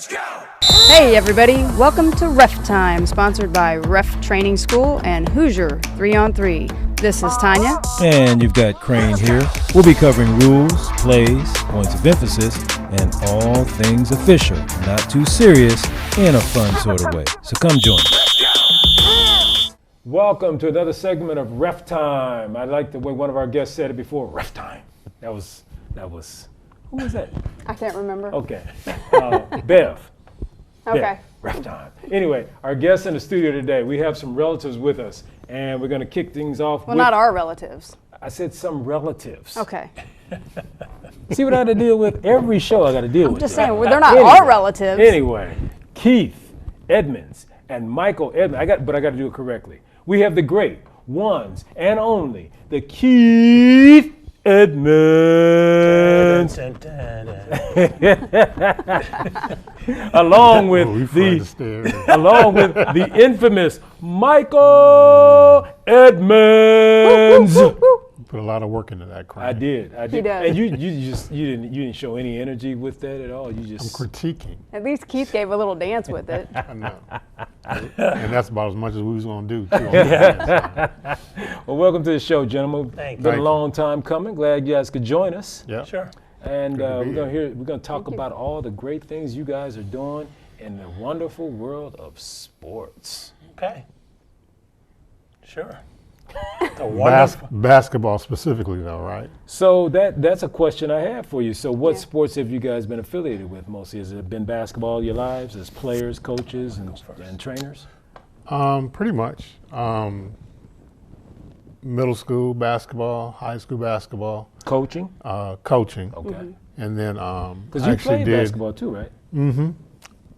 Hey everybody, welcome to RefTime, sponsored by Ref Training School and Hoosier 3-on-3. This is Tanya. And you've got Crane here. We'll be covering rules, plays, points of emphasis, and all things official, not too serious, in a fun sort of way. So come join us. Welcome to another segment of RefTime. I like the way one of our guests said it before, RefTime. That was, who was that? I can't remember. Okay. Bev. Okay. Yeah, RefTime. Anyway, our guests in the studio today, we have some relatives with us, and we're going to kick things off Well, with... not our relatives. I said some relatives. Okay. See what I had to deal with? Every show I got to deal with. I'm just saying, well, they're not our relatives. Anyway, Keith Edmonds and Michael Edmonds. I got to do it correctly. We have the great ones and only the Keith Edmonds. along with the infamous Michael Edmonds. Put a lot of work into that, Crane. I did. He does. And you didn't show any energy with that at all. You just I'm critiquing. At least Keith gave a little dance with it. I know. And that's about as much as we was going to do, too. Well, welcome to the show, gentlemen. Thank you. Been a long time coming. Glad you guys could join us. Yeah. Sure. And Good to be we're gonna talk about all the great things you guys are doing in the wonderful world of sports. Okay. Sure. The wonderful. Basketball specifically, though, right? So that's a question I have for you. So what Yeah. sports have you guys been affiliated with mostly? Has it been basketball your lives as players, coaches, and trainers? Pretty much. Middle school basketball, high school basketball, Coaching? coaching, Okay. and then Because I you actually played did. basketball too, right?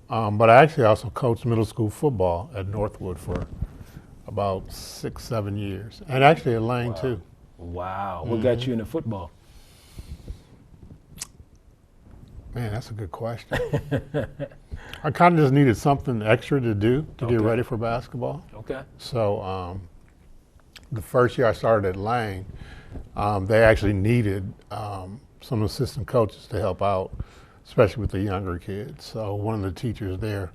But I actually also coached middle school football at Northwood for about 6-7 years, and actually at Lane too. Wow. What got you into football? Man, that's a good question. I kind of just needed something extra to do to get Okay. ready for basketball. Okay. So the first year I started at Lane, they actually needed some assistant coaches to help out, especially with the younger kids. So one of the teachers there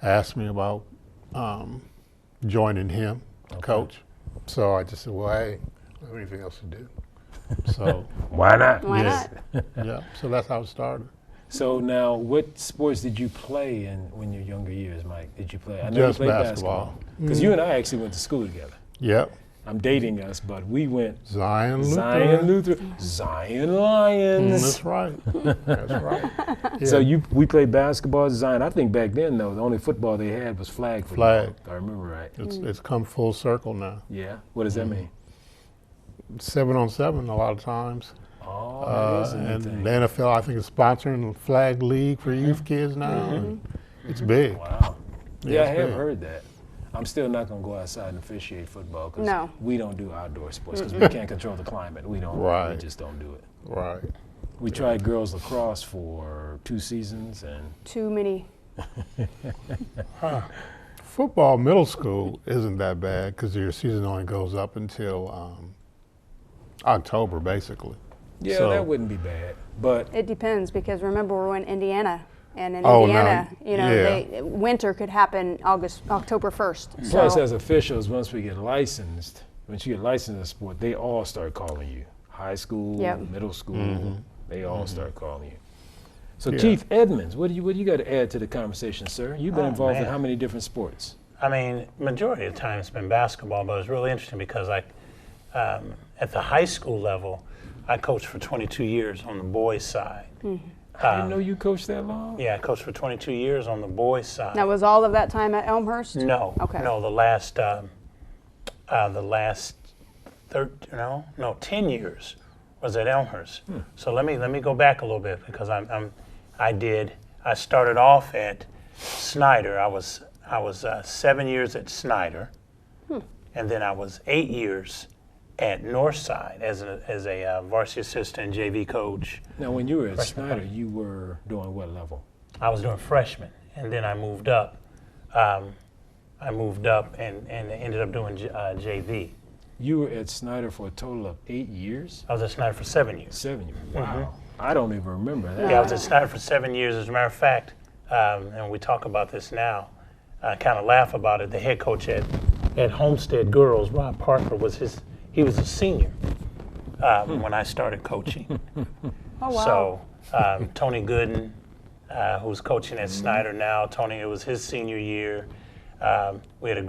asked me about joining him to coach. So I just said, well, hey, I don't have anything else to do. So Why not? Why not? yeah, so that's how it started. So now, what sports did you play when your younger years, Mike? Did you play? I know Just you played basketball. Because you and I actually went to school together. Yep, I'm dating us, but we went Zion Zion Lutheran. Lions. That's right. That's right. Yeah. So we played basketball at Zion. I think back then though, the only football they had was flag football. Flag. If I remember right. It's come full circle now. Yeah. What does that mean? 7-on-7 a lot of times. Oh, that is a new And thing. the NFL, I think, is sponsoring the flag league for youth kids now. And it's big. Wow. Yeah, I it's have big. heard that. I'm still not going to go outside and officiate football because No. we don't do outdoor sports because we can't control the climate. We don't. We Right. just don't do it. Right. We tried girls lacrosse for 2 seasons and Too many. Football middle school isn't that bad because your season only goes up until October, basically. yeah, So- that wouldn't be bad. But It depends because remember we're in Indiana, and in Oh, no, Indiana, yeah. winter could happen October 1st. plus, So as officials, once we get licensed, once you get licensed in the sport, they all start calling you. High school, Yep. middle school, they all start calling you. So Yeah. Keith Edmonds, what do you got to add to the conversation, sir? You've been Oh, involved in man. how many different sports? I mean, majority of the time it's been basketball, but it's really interesting because at the high school level, I coached for 22 years on the boys' side. I didn't know you coached that long. Yeah, I coached for 22 years on the boys' side. now was all of that time at Elmhurst? No, Okay. no, the last 10 years was at Elmhurst. So let me go back a little bit because I started off at Snyder. I was 7 years at Snyder, and then I was 8 years at Northside as a varsity assistant JV coach. Now, when you were at Freshman Snyder, you were doing what level? I was doing freshman, and then I moved up. And ended up doing JV. You were at Snyder for a total of 8 years? I was at Snyder for 7 years. 7 years. Wow. I don't even remember that. Yeah, I was at Snyder for 7 years. As a matter of fact, and we talk about this now, I kind of laugh about it. The head coach at Homestead Girls, Rob Parker, he was a senior when I started coaching. Oh, wow. So Tony Gooden, who's coaching at Snyder now, it was his senior year. We had a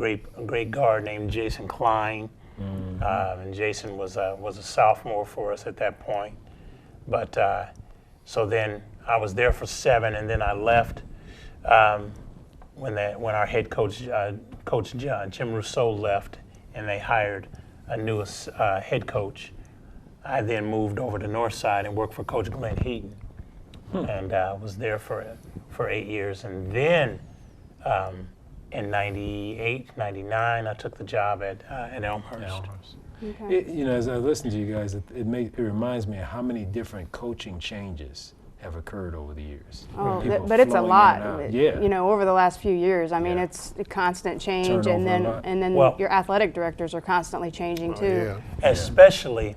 great guard named Jason Klein, and Jason was a sophomore for us at that point. But so then I was there for 7, and then I left when our head coach Jim Rousseau left, and they hired a new head coach. I then moved over to Northside and worked for Coach Glenn Heaton, and was there for 8 years, and then. In 98, 99, I took the job at Elmhurst. Okay. As I listen to you guys, it reminds me of how many different coaching changes have occurred over the years. Oh, People but it's a flowing in lot. and out. Yeah. Over the last few years. I mean, Yeah. it's a constant change, Turnover and then a lot. Well- your athletic directors are constantly changing too. Yeah. Especially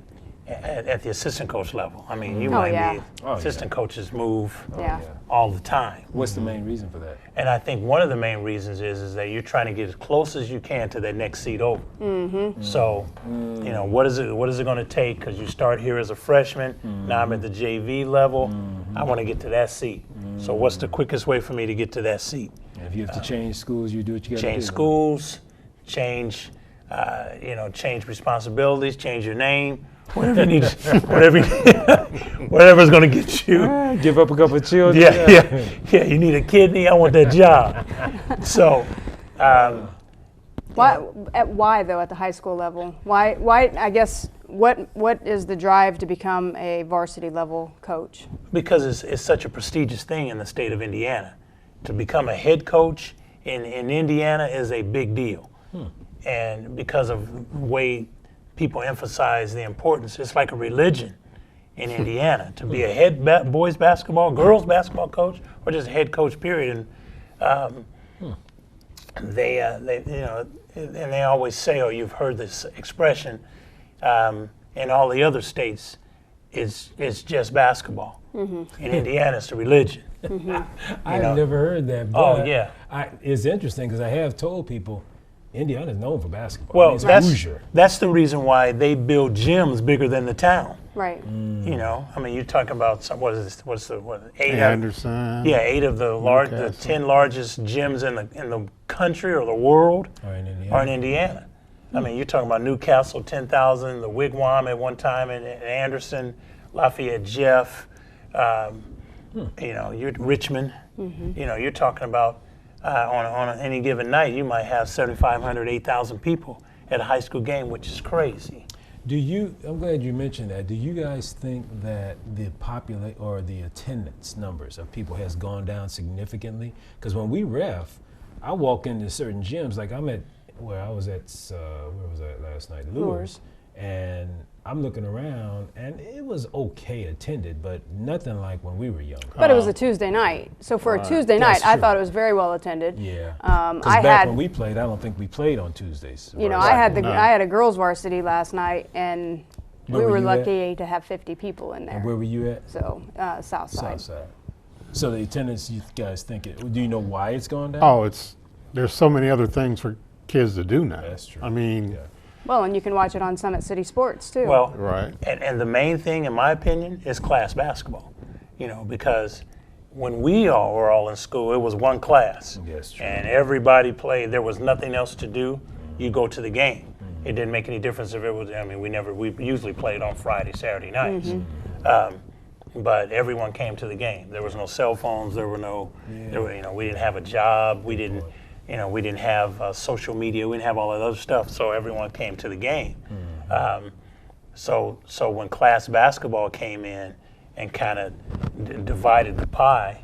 at the assistant coach level. I mean, you might yeah. be Oh, assistant coaches move Yeah. all the time. What's the main reason for that? And I think one of the main reasons is that you're trying to get as close as you can to that next seat over. So, what is it going to take? Because you start here as a freshman, now I'm at the JV level, I want to get to that seat. So what's the quickest way for me to get to that seat? And if you have to change schools, you do what you got to do. Change schools, change responsibilities, change your name, whatever you need, whatever's going to get you. Give up a couple of children. Yeah. You need a kidney. I want that job. So, Why though at the high school level? Why? I guess what is the drive to become a varsity level coach? because it's such a prestigious thing in the state of Indiana, to become a head coach in Indiana is a big deal, and because of the way people emphasize the importance, it's like a religion in Indiana to be a head boys basketball, girls basketball coach, or just a head coach. Period. And they and they always say, or you've heard this expression, in all the other states, it's just basketball. In Indiana, it's a religion. I've never heard that. Oh, But yeah. It's interesting because I have told people Indiana is known for basketball. I Well, mean, it's Hoosier. that's the reason why they build gyms bigger than the town. Right. I mean, you're talking about what is this? What's the eight? Anderson. Yeah, 8 of the Newcastle. 10 largest gyms in the country or the world Or in Indiana. are in Indiana. I mean, you're talking about Newcastle, 10,000, the Wigwam at one time, and Anderson, Lafayette, Jeff. You're Richmond. You're talking about on any given night, you might have 7,500, 8,000 people at a high school game, which is crazy. I'm glad you mentioned that. Do you guys think that the attendance numbers of people has gone down significantly? Because when we ref, I walk into certain gyms, like where I was at last night? Lures. And I'm looking around, and it was okay attended, but nothing like when we were young. But it was a Tuesday night, so for a Tuesday night, That's I true. thought it was very well attended. Yeah. I Back had, when we played, I don't think we played on Tuesdays. I had a girls' varsity last night, and Where we were were you at? lucky to have 50 people in there. And where were you at? So South Side. Southside. So the attendance, you guys think do you know why it's gone down? Oh, there's so many other things for kids to do now. That's true. I mean, Yeah. Well, and you can watch it on Summit City Sports too. Well, right. and the main thing, in my opinion, is class basketball. Because when we all were all in school, it was one class. Yes, true. And everybody played. There was nothing else to do. You go to the game. It didn't make any difference if it was, we usually played on Friday, Saturday nights. But everyone came to the game. There was no cell phones. There were we didn't have a job. We didn't have social media. We didn't have all that other stuff. So everyone came to the game. So when class basketball came in and kind of divided the pie,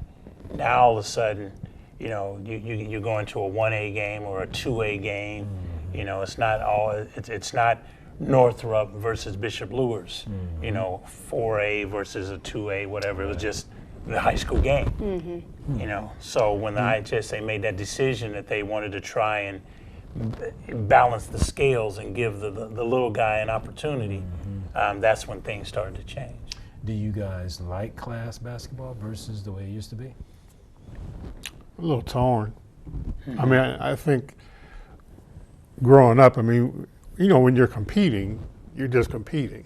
now all of a sudden, you go into a 1A game or a 2A game. It's not Northrop versus Bishop Lewis, 4A versus a 2A, whatever. It was just the high school game, So when the IHSA made that decision that they wanted to try and balance the scales and give the little guy an opportunity, that's when things started to change. Do you guys like class basketball versus the way it used to be? A little torn. I mean, I think growing up, I mean, you know, when you're competing, you're just competing.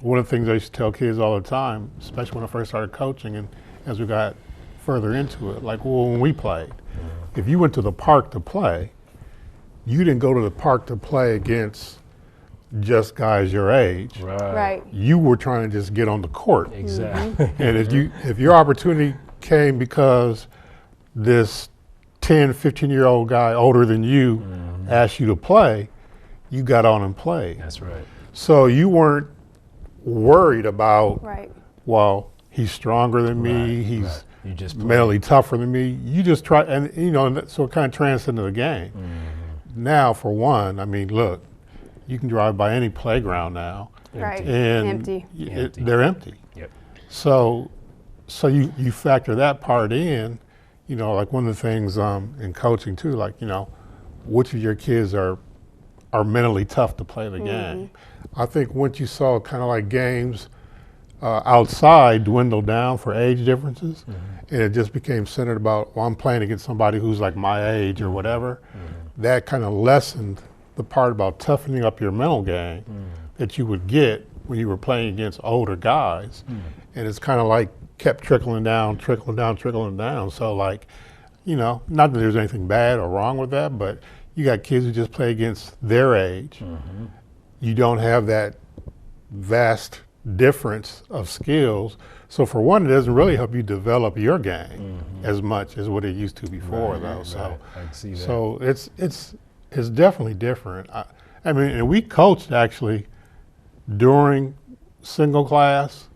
One of the things I used to tell kids all the time, especially when I first started coaching and as we got further into it, like, well, when we played, if you went to the park to play, you didn't go to the park to play against just guys your age. Right. You were trying to just get on the court. Exactly. And if your opportunity came because this 10, 15-year-old guy older than you asked you to play, you got on and played. That's right. So you weren't worried about, Right. well, he's stronger than me, Right, he's right. You just play. mentally tougher than me. You just try, and you know, and so it kind of transcended the game. Now, for one, I mean, look, you can drive by any playground now, Right. and Empty. they're empty. Yep. So you factor that part in, you know, like one of the things in coaching too, like, you know, which of your kids are mentally tough to play the game. I think once you saw kind of like games outside dwindle down for age differences, and it just became centered about, well, I'm playing against somebody who's like my age or whatever, that kind of lessened the part about toughening up your mental game that you would get when you were playing against older guys. And it's kind of like kept trickling down. So like, you know, not that there's anything bad or wrong with that, but you got kids who just play against their age. You don't have that vast difference of skills. So for one, it doesn't really help you develop your game as much as what it used to before, though. So, I can see that. so it's definitely different. I mean, and we coached actually during single class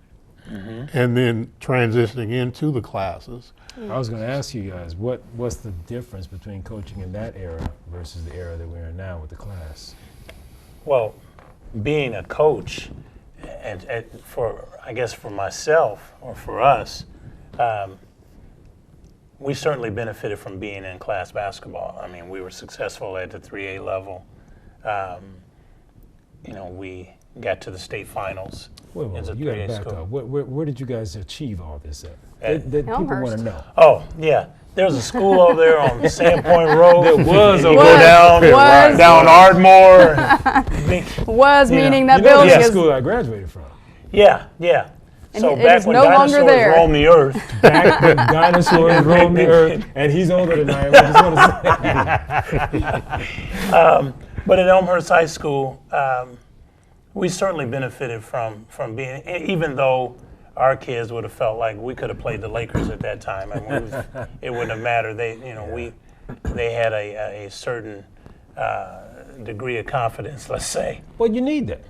and then transitioning into the classes. I was going to ask you guys, what's the difference between coaching in that era versus the era that we're in now with the class? Well, being a coach, and for, I guess for myself or for us, we certainly benefited from being in class basketball. I mean, we were successful at the 3A level. You know, we got to the state finals. Wait, as a you got to 3A back school. up. Where did you guys achieve all this at? At That people want Elmhurst. to know. Oh, yeah. There's a school over there on Sandpoint Road. There was You over go there. down, Was. down Ardmore. Was Yeah. meaning that You know building that's is the school I graduated from. Yeah, yeah. And So it back is when no longer dinosaurs there. roamed the earth, Back when dinosaurs roamed the earth, and he's older than I am. I just want to say. but at Elmhurst High School, we certainly benefited from being, even though our kids would have felt like we could have played the Lakers at that time. I mean, it wouldn't have mattered. They had a certain degree of confidence, let's say. Well, you need that.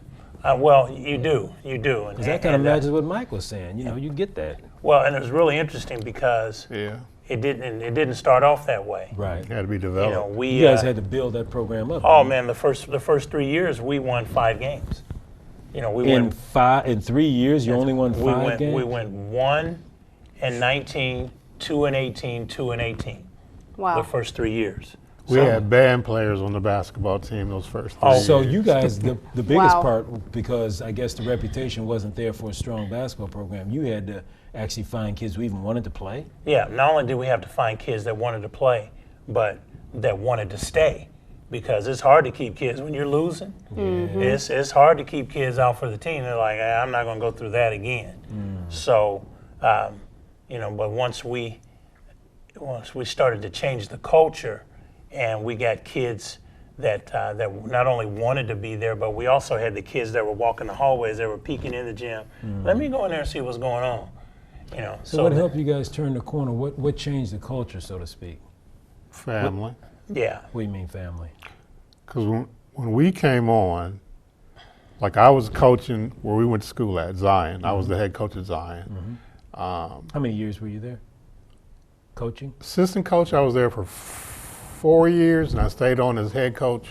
Well, you do. Because that kind of matches what Mike was saying. You know, you get that. Well, and it was really interesting because it didn't start off that way. Right. Had to be You developed. know, we You guys had to build that program up. oh man, the first 3 years we won 5 games. You know, we went in 3 years, you only won 5 games? We went 1 and 19, 2 and 18, 2 and 18. wow. The first 3 years. We had band players on the basketball team those first 3 Oh, years. So you guys, the biggest Wow. part, because I guess the reputation wasn't there for a strong basketball program, you had to actually find kids who even wanted to play? Yeah, not only did we have to find kids that wanted to play, but that wanted to stay. Because it's hard to keep kids when you're losing. It's hard to keep kids out for the team. They're like, I'm not going to go through that again. So, you know, but once we started to change the culture, and we got kids that not only wanted to be there, but we also had the kids that were walking the hallways, that were peeking in the gym. Let me go in there and see what's going on. You know. So what helped you guys turn the corner? What changed the culture, so to speak? Family. Yeah. What do you mean family? Because when we came on, like I was coaching where we went to school at, Zion. I was the head coach at Zion. How many years were you there? Coaching? Assistant coach, I was there for 4 years, and I stayed on as head coach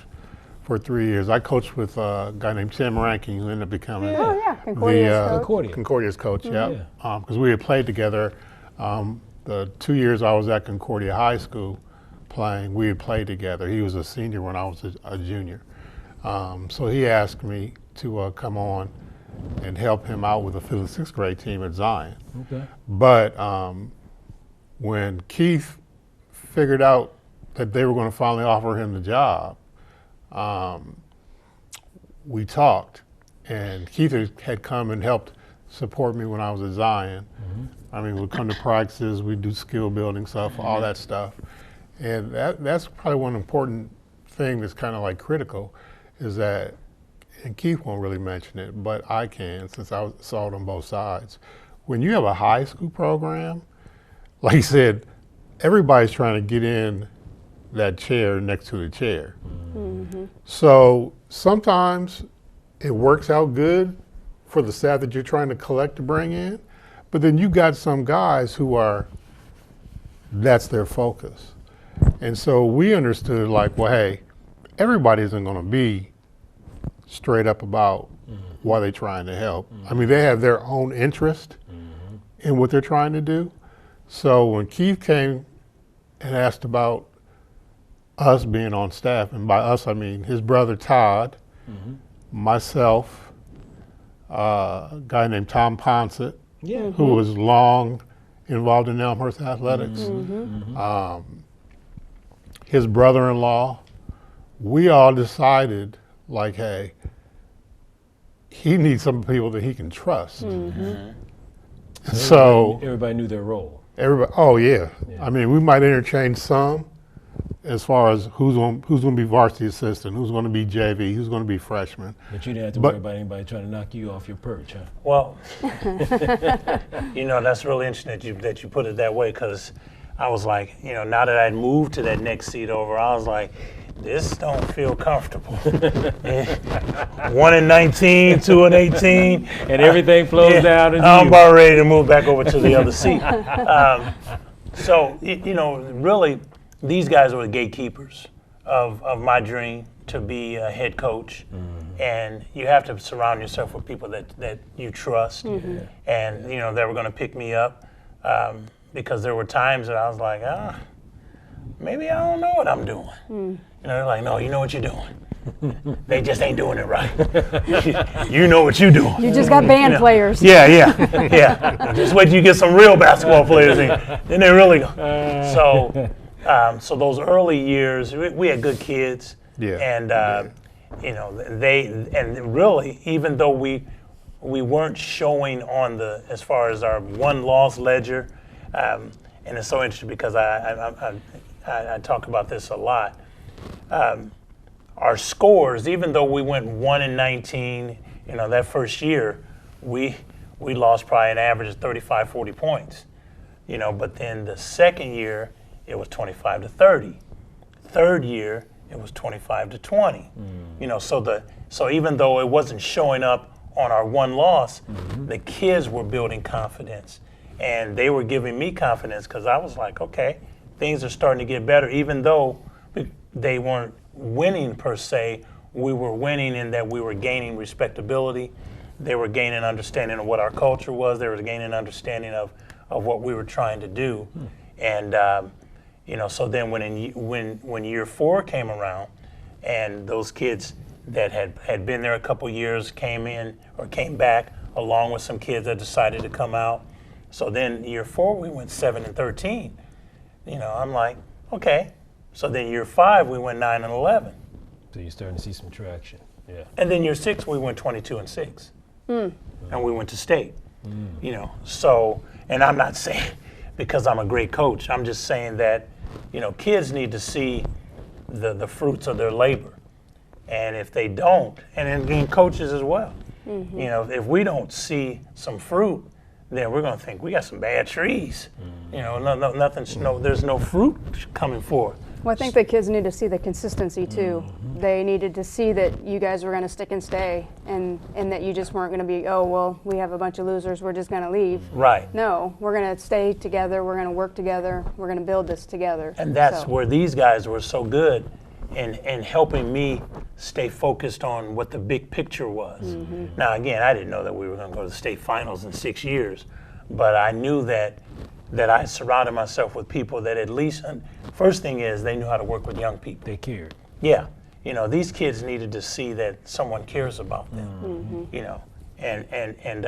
for 3 years. I coached with a guy named Tim Rankin, who ended up becoming Oh yeah, Concordia's coach. Concordia. Concordia's coach, yeah. yeah. Because we had played together. The 2 years I was at Concordia High School playing, we had played together. He was a senior when I was a junior. So he asked me to come on and help him out with the 5th and 6th grade team at Zion. Okay. But when Keith figured out that they were going to finally offer him the job, we talked, and Keith had come and helped support me when I was at Zion. I mean, we'd come to practices, we'd do skill building stuff, all that stuff. And that's probably one important thing that's kind of like critical, is that, and Keith won't really mention it, but I can, since I saw it on both sides. When you have a high school program, like you said, everybody's trying to get in that chair next to the chair. So sometimes it works out good for the staff that you're trying to collect to bring in, but then you got some guys who are, that's their focus. And so we understood, like, well, hey, everybody isn't going to be straight up about why they're trying to help. I mean, they have their own interest in what they're trying to do. So when Keith came and asked about us being on staff, and by us I mean his brother Todd, myself, a guy named Tom Ponsett, who was long involved in Elmhurst athletics, his brother-in-law, we all decided, like, hey, he needs some people that he can trust. So everybody knew their role. everybody, oh yeah. I mean, we might interchange some as far as who's going to be varsity assistant, who's going to be JV, who's going to be freshman. But you didn't have to worry about anybody trying to knock you off your perch, huh? Well, you know, that's really interesting that you put it that way, because I was like, you know, now that I'd moved to that next seat over, I was like, this don't feel comfortable. 1 and 19, 2 and 18. And everything flows down into I'm you. about ready to move back over to the other seat. So, you know, really, these guys were the gatekeepers of my dream to be a head coach. And you have to surround yourself with people that you trust, and, you know, that were going to pick me up. Because there were times that I was like, maybe I don't know what I'm doing. You know, they're like, no, you know what you're doing. They just ain't doing it right. You know what you're doing. You just got band players. Yeah. Just wait till you get some real basketball players in. Then they really go. So those early years, we had good kids. And, you know, and really, even though we weren't showing on as far as our one-loss ledger, and it's so interesting because I talk about this a lot. Our scores, even though we went 1 and 19, you know, that first year, we lost probably an average of 35, 40 points, you know, but then the second year, it was 25 to 30. Third year, it was 25 to 20. You know, so even though it wasn't showing up on our one loss, the kids were building confidence. And they were giving me confidence, because I was like, okay, things are starting to get better. Even though they weren't winning per se, we were winning in that we were gaining respectability. They were gaining understanding of what our culture was. They were gaining understanding of what we were trying to do. And, you know, so then when year 4 came around, and those kids that had been there a couple years came back, along with some kids that decided to come out. So then year 4, we went 7 and 13. You know, I'm like, okay. So then year 5, we went 9 and 11. So you're starting to see some traction. Yeah. And then year 6, we went 22 and 6. And we went to state. You know, so, and I'm not saying because I'm a great coach. I'm just saying that, you know, kids need to see the fruits of their labor. And if they don't, and coaches as well, you know, if we don't see some fruit, then we're going to think we got some bad trees. You know, there's no fruit coming forth. Well, I think the kids need to see the consistency too. They needed to see that you guys were going to stick and stay, and that you just weren't going to be, oh, well, we have a bunch of losers, we're just going to leave. Right. No, we're going to stay together, we're going to work together, we're going to build this together. And that's where these guys were so good in helping me stay focused on what the big picture was. Now, again, I didn't know that we were going to go to the state finals in 6 years, but I knew that I surrounded myself with people that at least, first thing is, they knew how to work with young people. They cared. Yeah. You know, these kids needed to see that someone cares about them, you know, and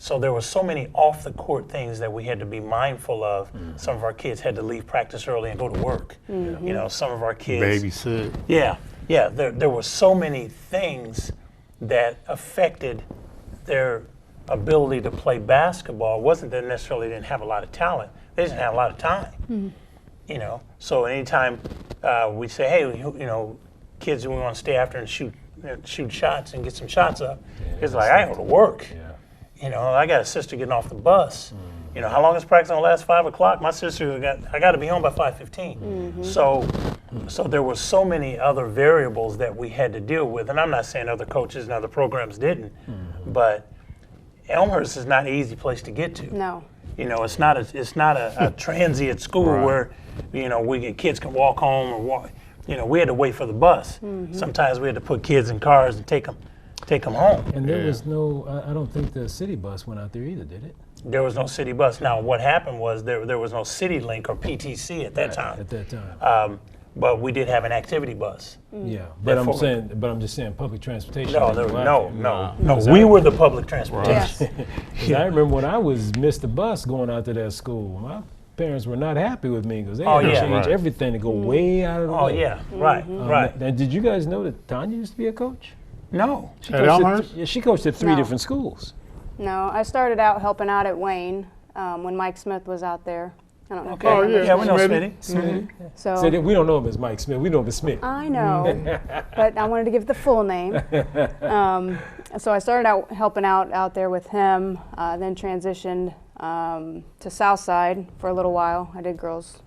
So there were so many off the court things that we had to be mindful of. Some of our kids had to leave practice early and go to work. You know, some of our kids Babysit. Yeah. There were so many things that affected their ability to play basketball. It wasn't that necessarily they didn't have a lot of talent. They just didn't have a lot of time. You know, so anytime we say, hey, you know, kids, we want to stay after and shoot shots and get some shots up. It's like, I go to work. You know, I got a sister getting off the bus. You know, how long is practice gonna last? 5 o'clock? My sister I got to be home by 5:15. So there were so many other variables that we had to deal with, and I'm not saying other coaches and other programs didn't, but Elmhurst is not an easy place to get to. No. You know, it's not a transient school where, you know, kids can walk home or walk. You know, we had to wait for the bus. Sometimes we had to put kids in cars and take them home. And there was no, I don't think the city bus went out there either, did it? There was no city bus. Now, what happened was there was no City Link or PTC at that time. At that time. But we did have an activity bus. Yeah, but Therefore- I'm just saying public transportation. No, didn't there, go out no, there. no. Because We were the public transportation. Yes. 'cause I remember when I missed the bus going out to that school. My parents were not happy with me because they Oh, had to yeah. change Right. everything to go way out of the Oh way. yeah, right. Now, did you guys know that Tanya used to be a coach? No. She At coached Elmhurst? yeah, she coached at 3 No. different schools. No, I started out helping out at Wayne when Mike Smith was out there. I don't know. if Okay. you Oh, remember. Yeah, we know Smitty. Smitty. So So we don't know him as Mike Smith. We know him as Smith. I know, but I wanted to give the full name. So I started out helping out there with him, then transitioned to Southside for a little while. I did girls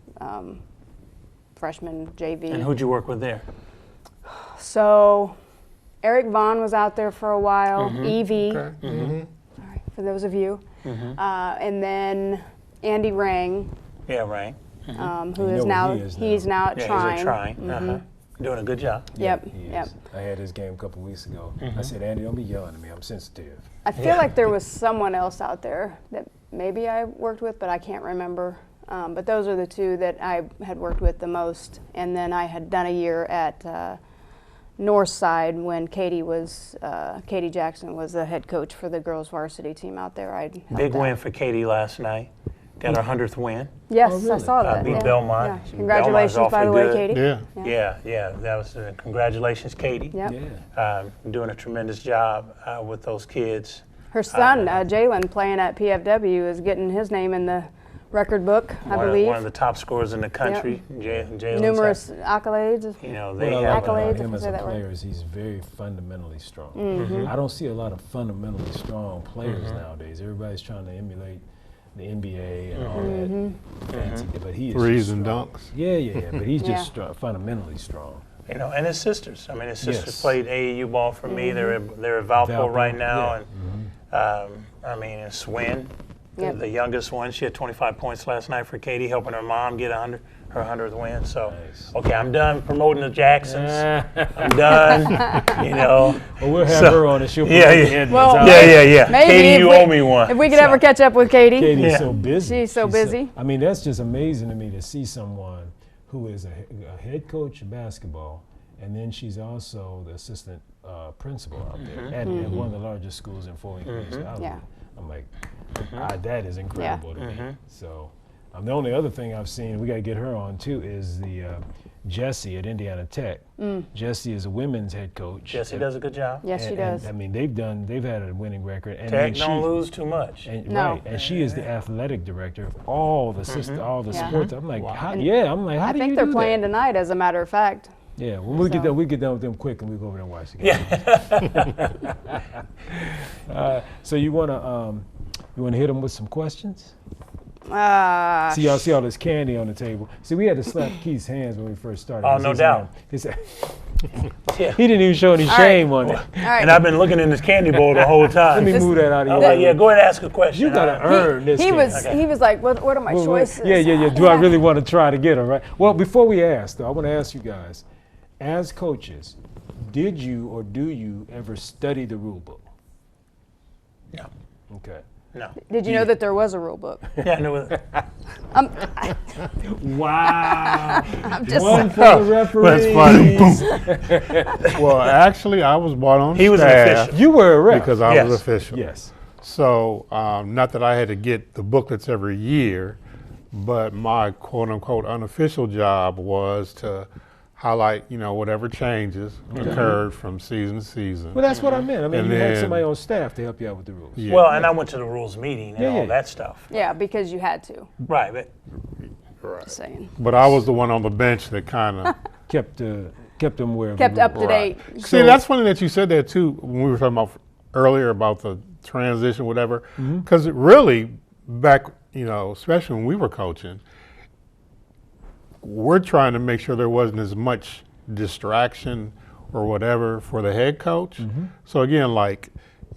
freshman JV. And who'd you work with there? So Eric Vaughn was out there for a while. Evie, Okay. sorry, for those of you, and then Andy Rang, Yeah, right. who You know is where now he is he's now at Yeah, Trine. he's at Trine. Doing a good job. Yep, He yep. is. I had his game a couple weeks ago. I said, Andy, don't be yelling at me. I'm sensitive. I feel like there was someone else out there that maybe I worked with, but I can't remember. But those are the two that I had worked with the most. And then I had done a year at Northside when Katie Jackson was the head coach for the girls varsity team out there. Big win for Katie last night. Got her 100th win. Yes, Oh, I really? saw that. Beat yeah. Belmont. Yeah. She- Congratulations, Belmont's by the awfully way, good. Katie. Yeah. Yeah. That was congratulations, Katie. Yep. Yeah. Doing a tremendous job with those kids. Her son, Jalen, playing at PFW, is getting his name in the record book, I believe. One of the top scorers in the country. Jalen's Numerous accolades. You know, What they I have like about accolades, if him I as say a that right. player is he's very fundamentally strong. I don't see a lot of fundamentally strong players nowadays. Everybody's trying to emulate the NBA and all that fancy, but he is Threes just and strong. dunks. Yeah, but he's Yeah. just fundamentally strong. You know, and his sisters. I mean, his sisters Yes. played AAU ball for me. They're at Valpo Valpo, right now, yeah. and I mean, and Swin, Yep. the youngest one, she had 25 points last night for Katie, helping her mom get her 100th win. So, Nice. okay, I'm done promoting the Jacksons. I'm done. You know. Well, we'll have So- her on and she'll Yeah, promote yeah. the Edmonds. Well, All Yeah, right? yeah. Maybe Katie, if you we- owe me one. If we could ever catch up with Katie. Katie's Yeah. so busy. She's so busy. I mean, that's just amazing to me to see someone who is a head coach of basketball, and then she's also the assistant principal out there at one of the largest schools in Fort Worth. Yeah. I'm like, that is incredible to me. So, the only other thing I've seen, we got to get her on too, is the Jessie at Indiana Tech. Jessie is a women's head coach. Jesse does a good job. Yes, she does. I mean, they've had a winning record. And Tech then don't lose too much. and, No. Right, and she is the athletic director of all the all the Yeah. sports. I'm like, how, And I'm like, how I do think you they're do playing that? tonight, as a matter of fact. Yeah, when we get So- done, we get done with them quick, and we go over there and watch the game. Yeah. So you wanna hit them with some questions? Uh, See all this candy on the table. See, we had to slap Keith's hands when we first started. Oh, 'cause no his doubt. hand- his- Yeah. he didn't even show any right. shame on it. all right. And I've been looking in this candy bowl the whole time. Let me move that out I'm of like, here. yeah, go ahead and ask a question. You gotta earn this. he candy. was he was like, what are my Well, choices? Yeah. Do I really want to try to get them right? Well, before we ask, though, I want to ask you guys, as coaches, did you or do you ever study the rule book? No. Okay. No. Did you know that there was a rule book? Yeah, I knew it. Wow. I'm just One for the referees. That's funny. Well, actually, I was brought on He was an staff official. You were a ref. because I Yes. was official. Yes. So not that I had to get the booklets every year, but my quote unquote unofficial job was to highlight, whatever changes occurred from season to season. Well, that's what I meant. I mean, And you had then- somebody on staff to help you out with the rules. Yeah. Well, and I went to the rules meeting and Yeah, all yeah. that stuff. Yeah, because you had to. Right, but Just saying. But I was the one on the bench that kind of. Kept them aware of Kept the up rules. to date. See, that's funny that you said that too when we were talking about earlier about the transition, whatever. Because really, back, especially when we were coaching, we're trying to make sure there wasn't as much distraction or whatever for the head coach. So again,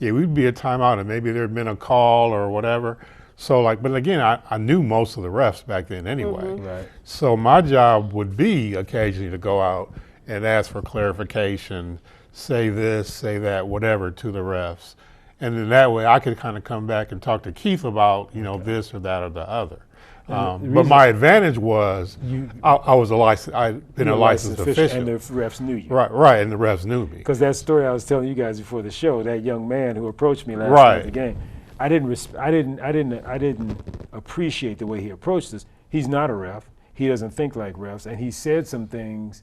we'd be a timeout and maybe there'd been a call or whatever. So but again, I knew most of the refs back then anyway. Right. So my job would be occasionally to go out and ask for clarification, say this, say that, whatever to the refs. And then that way I could kind of come back and talk to Keith about, this or that or the other. But my advantage was I was I'd been a licensed official. And the refs knew you. Right, and the refs knew me. Because that story I was telling you guys before the show, that young man who approached me last night Right. at the game, I didn't appreciate the way he approached us. He's not a ref. He doesn't think like refs, and he said some things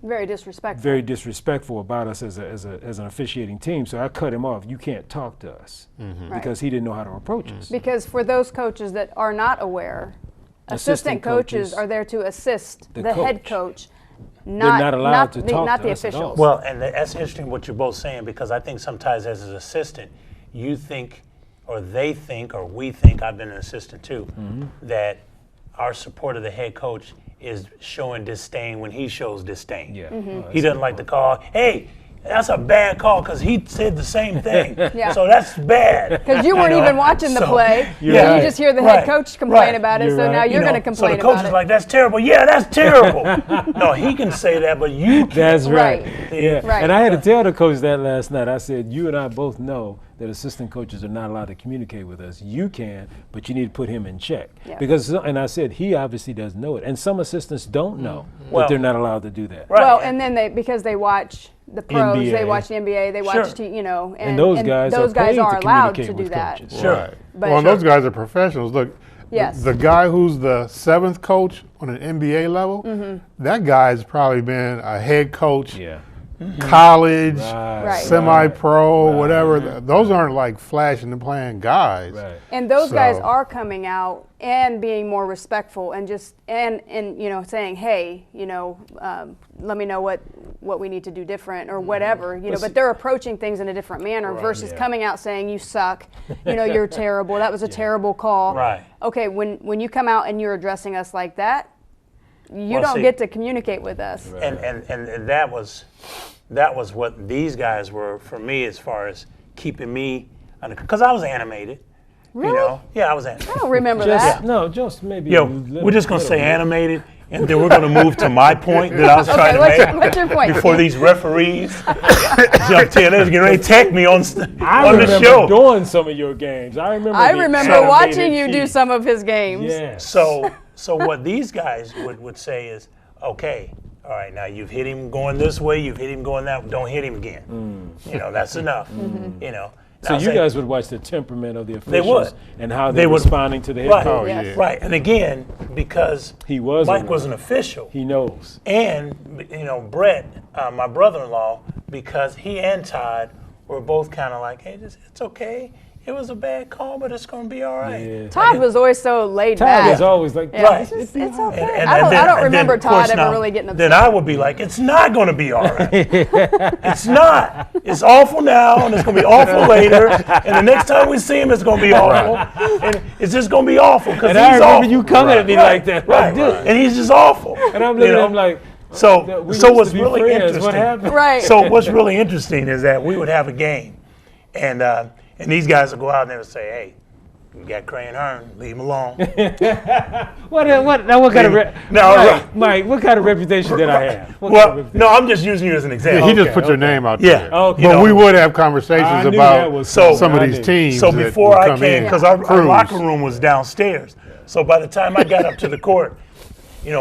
Very disrespectful. very disrespectful about us as an officiating team. So I cut him off. You can't talk to us because he didn't know how to approach us. Because for those coaches that are not aware, assistant coaches are there to assist the the head coach. coach, not allowed to talk not to the us at all. officials. well, and that's interesting what you're both saying, because I think sometimes as an assistant, you think, or they think, or we think, I've been an assistant too, that our support of the head coach is showing disdain when he shows disdain. Yeah. He doesn't like the call. Hey, that's a bad call because he said the same thing. Yeah. So that's bad. Because you weren't even watching the So- play. You're Yeah, right. you just hear the head Right. coach complain Right. about it, You're so right. now you're going to So complain the coach about is it. like, that's terrible. Yeah, that's terrible. No, he can say that, but you can't. That's right. Right. Yeah. Right. And I had to tell the coach that last night. I said, you and I both know that assistant coaches are not allowed to communicate with us. You can, but you need to put him in check. Yeah. And I said, he obviously doesn't know it. And some assistants don't know Well- that they're not allowed to do that. Right. Well, and then because they watch the pros, NBA. they watch the NBA, they watch, Sure. and those guys are paid to are allowed to communicate do with that. coaches. Sure. Right. But- Well, and those guys are professionals. Look, Yes. the guy who's the 7th coach on an NBA level, that guy's probably been a head coach, Yeah. college, Right. semi-pro, whatever. Those aren't like flash in the pan guys. Right. And those guys So- are coming out and being more respectful and just and saying, hey, let me know what we need to do different or whatever, but they're approaching things in a different manner versus yeah. coming out saying you suck, you're terrible, that was a terrible call. Right. Okay, when you come out and you're addressing us like that, you Well, don't see- get to communicate with us. And that was what these guys were for me, as far as keeping me under, because I was animated. Really? Yeah, I was animated. I don't remember Just, that. no, just maybe. Yo, a little- we're just gonna say little- animated, and then we're gonna move to my point that I was trying Okay, to make what's your point? before these referees jumped in. They was getting ready to attack me on the remember show. doing some of your games. I remember. I the remember animated watching you do sheet. some of his games. Yes. So what these guys would say is, okay, all right, now you've hit him going this way, you've hit him going that, don't hit him again. That's enough. So Now you say- guys would watch the temperament of the officials They would. and how They they're would- responding to the head Right. coach. Oh, Yes. yeah. Right, and again, because He was a Mike ref. was an official, He knows. and Brett, my brother-in-law, because he and Todd were both kind of like, hey, it's okay. It was a bad call, but it's going to be all right. Yeah. Todd was always so laid Todd back. is always like, Yeah, Right. it's okay. And I then- don't and remember then, of course, Todd ever now, really getting upset. Then I would be like, it's not going to be all right. It's not. It's awful now, and it's going to be awful later. And the next time we see him, it's going to be awful. And it's just going to be awful because And he's I remember awful. you coming at me like that. Right. Like, And he's just awful. and I'm looking at him like, So we so used what's to be really friends. interesting? What happened? Right. So what's really interesting is that we would have a game, and these guys would go out and they would say, hey, you got Crane Hearn, leave him alone. What kind of No, Mike, what kind of reputation did I have? What kind of Well, reputation? no, I'm just using you as an Yeah, example. he just Okay, put your okay. name out Yeah. there. Okay. But You we know, would have I conversations knew that about was So- some of I these knew. teams. So that before would I come came, in, because our cruise. locker room was downstairs. So by the time I got up to the court,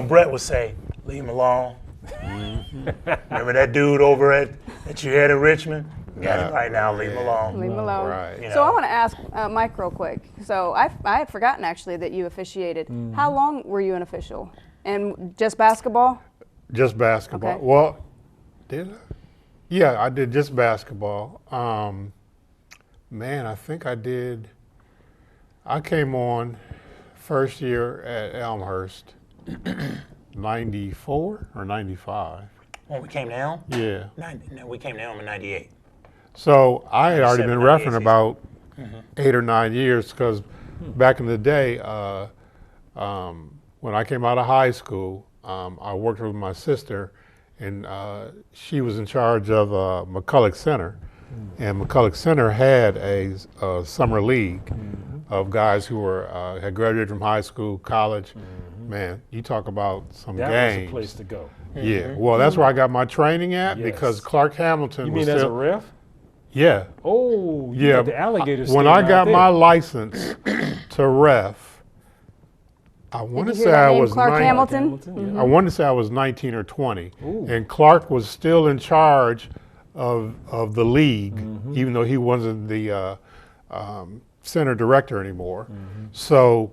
Brett would say, leave him alone. Remember that dude over that you had in Richmond? Got it right now. Leave him alone. Leave him alone. Right. You So I know. want to ask Mike real quick. So I had forgotten actually that you officiated. How long were you an official? And just basketball? Just basketball. Okay. Well, did I? Yeah, I did just basketball. Man, I think I did. I came on first year at Elmhurst, 94 or 95. When we came down, Yeah. no, we came down in '98. So I had already 97, been 98 reffing season. about 8 or 9 years because back in the day, when I came out of high school, I worked with my sister, and she was in charge of McCulloch Center. And McCulloch Center had a summer league of guys who were had graduated from high school, college. Man, you talk about some That was games. the place to go. Yeah, well, that's where I got my training at because Yes. Clark Hamilton You was mean as a still. ref? Yeah, Oh, you yeah. got the alligator When skin I right got there. my license to ref, I want you to hear say that I name, was Clark 19. Hamilton? I want to say I was 19 or 20, Ooh. and Clark was still in charge of the league, even though he wasn't the center director anymore. So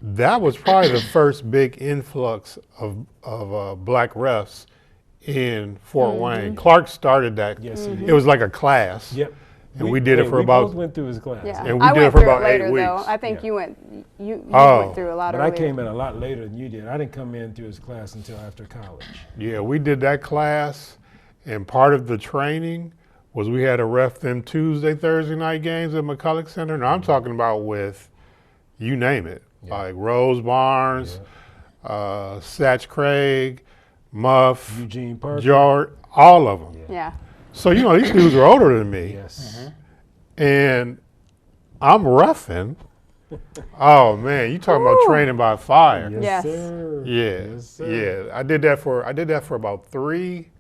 that was probably the first big influx of black refs in Fort Wayne. Clark started that. Yes, he did. It was like a class. Yep. And we did it for about. both went through his class. Yeah. And we I did went it for through about it later 8 though. weeks. I think Yeah. you Oh. went through a lot But I earlier. came in a lot later than you did. I didn't come in through his class until after college. Yeah, we did that class, and part of the training was we had to ref them Tuesday, Thursday night games at McCulloch Center. And I'm talking about with, you name it, like Rose Barnes, Satch Craig, Muff, Eugene Parker. George, all of them. Yeah. So, you know, these dudes were older than me, Yes. and I'm roughing. Oh man, you talking about Woo. training by fire? Yes. sir. Yeah, Yes, sir. yeah. I did that for about 3.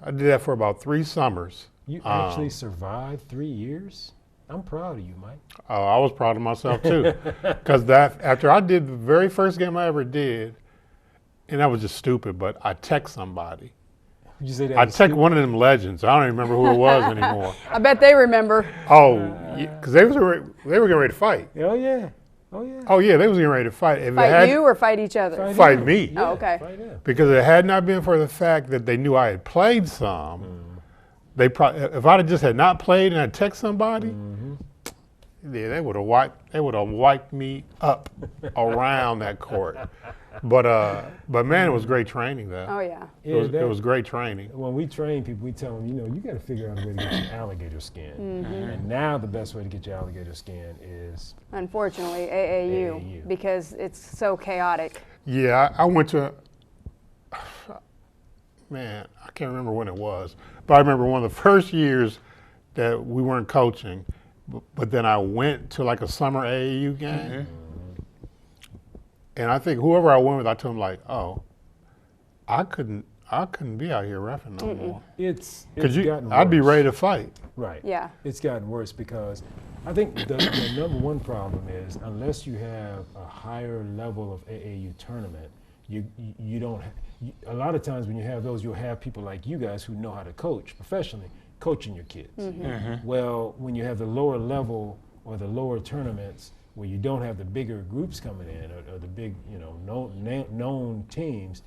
I did that for about 3 summers. You actually survived 3 years? I'm proud of you, Mike. I was proud of myself too, because that after I did the very first game I ever did, and that was just stupid. But I text somebody. You say that I was text one of them legends. I don't even remember who it was anymore. I bet they remember. Oh, because they were getting ready to fight. Oh, yeah. Oh, yeah. Oh yeah, they was getting ready to fight. If it Fight had, you or fight each other? fight him. me. Oh, okay. Fight him. Because it had not been for the fact that they knew I had played some, they probably if I'd have just had not played and I text somebody, yeah, they would have wiped me up around that court. But man, it was great training though. Oh yeah. It was great training. When we train people, we tell them, you know, you got to figure out a way to get your alligator skin. And now the best way to get your alligator skin is Unfortunately, AAU, AAU. because it's so chaotic. Yeah, I went to. Man, I can't remember when it was, but I remember one of the first years that we weren't coaching, but then I went to like a summer AAU game, and I think whoever I went with, I told them like, oh, I couldn't be out here reffing no more. it's Cause gotten I'd be worse. ready to fight. Right. Yeah. It's gotten worse because I think the number one problem is unless you have a higher level of AAU tournament, you don't. A lot of times when you have those, you'll have people like you guys who know how to coach professionally, coaching your kids. Well, when you have the lower level or the lower tournaments where you don't have the bigger groups coming in or the big, you know, known teams,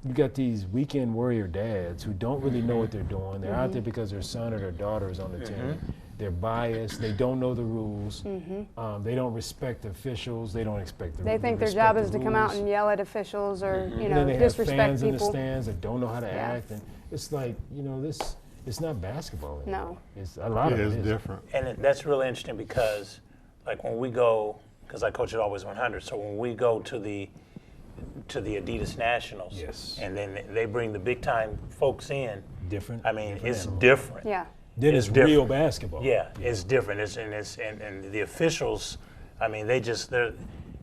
you got these weekend warrior dads who don't really know what they're doing. They're out there because their son or their daughter is on the team. They're biased. They don't know the rules. They don't respect the officials. They don't expect the. They think their job is to come out and yell at officials or you And know then they have disrespect fans in the people. stands that don't know how to Yeah. act, and it's like, you know, this. It's not basketball anymore. No. It's a lot It of is it is. different. And that's really interesting because, like, when we go, because I coach at Always 100, so when we go to the Adidas Nationals, Yes. and then they bring the big time folks in. Different. I mean, different it's animal. different. Yeah. Then it's it's real different. basketball. Yeah, it's different. And the officials, I mean,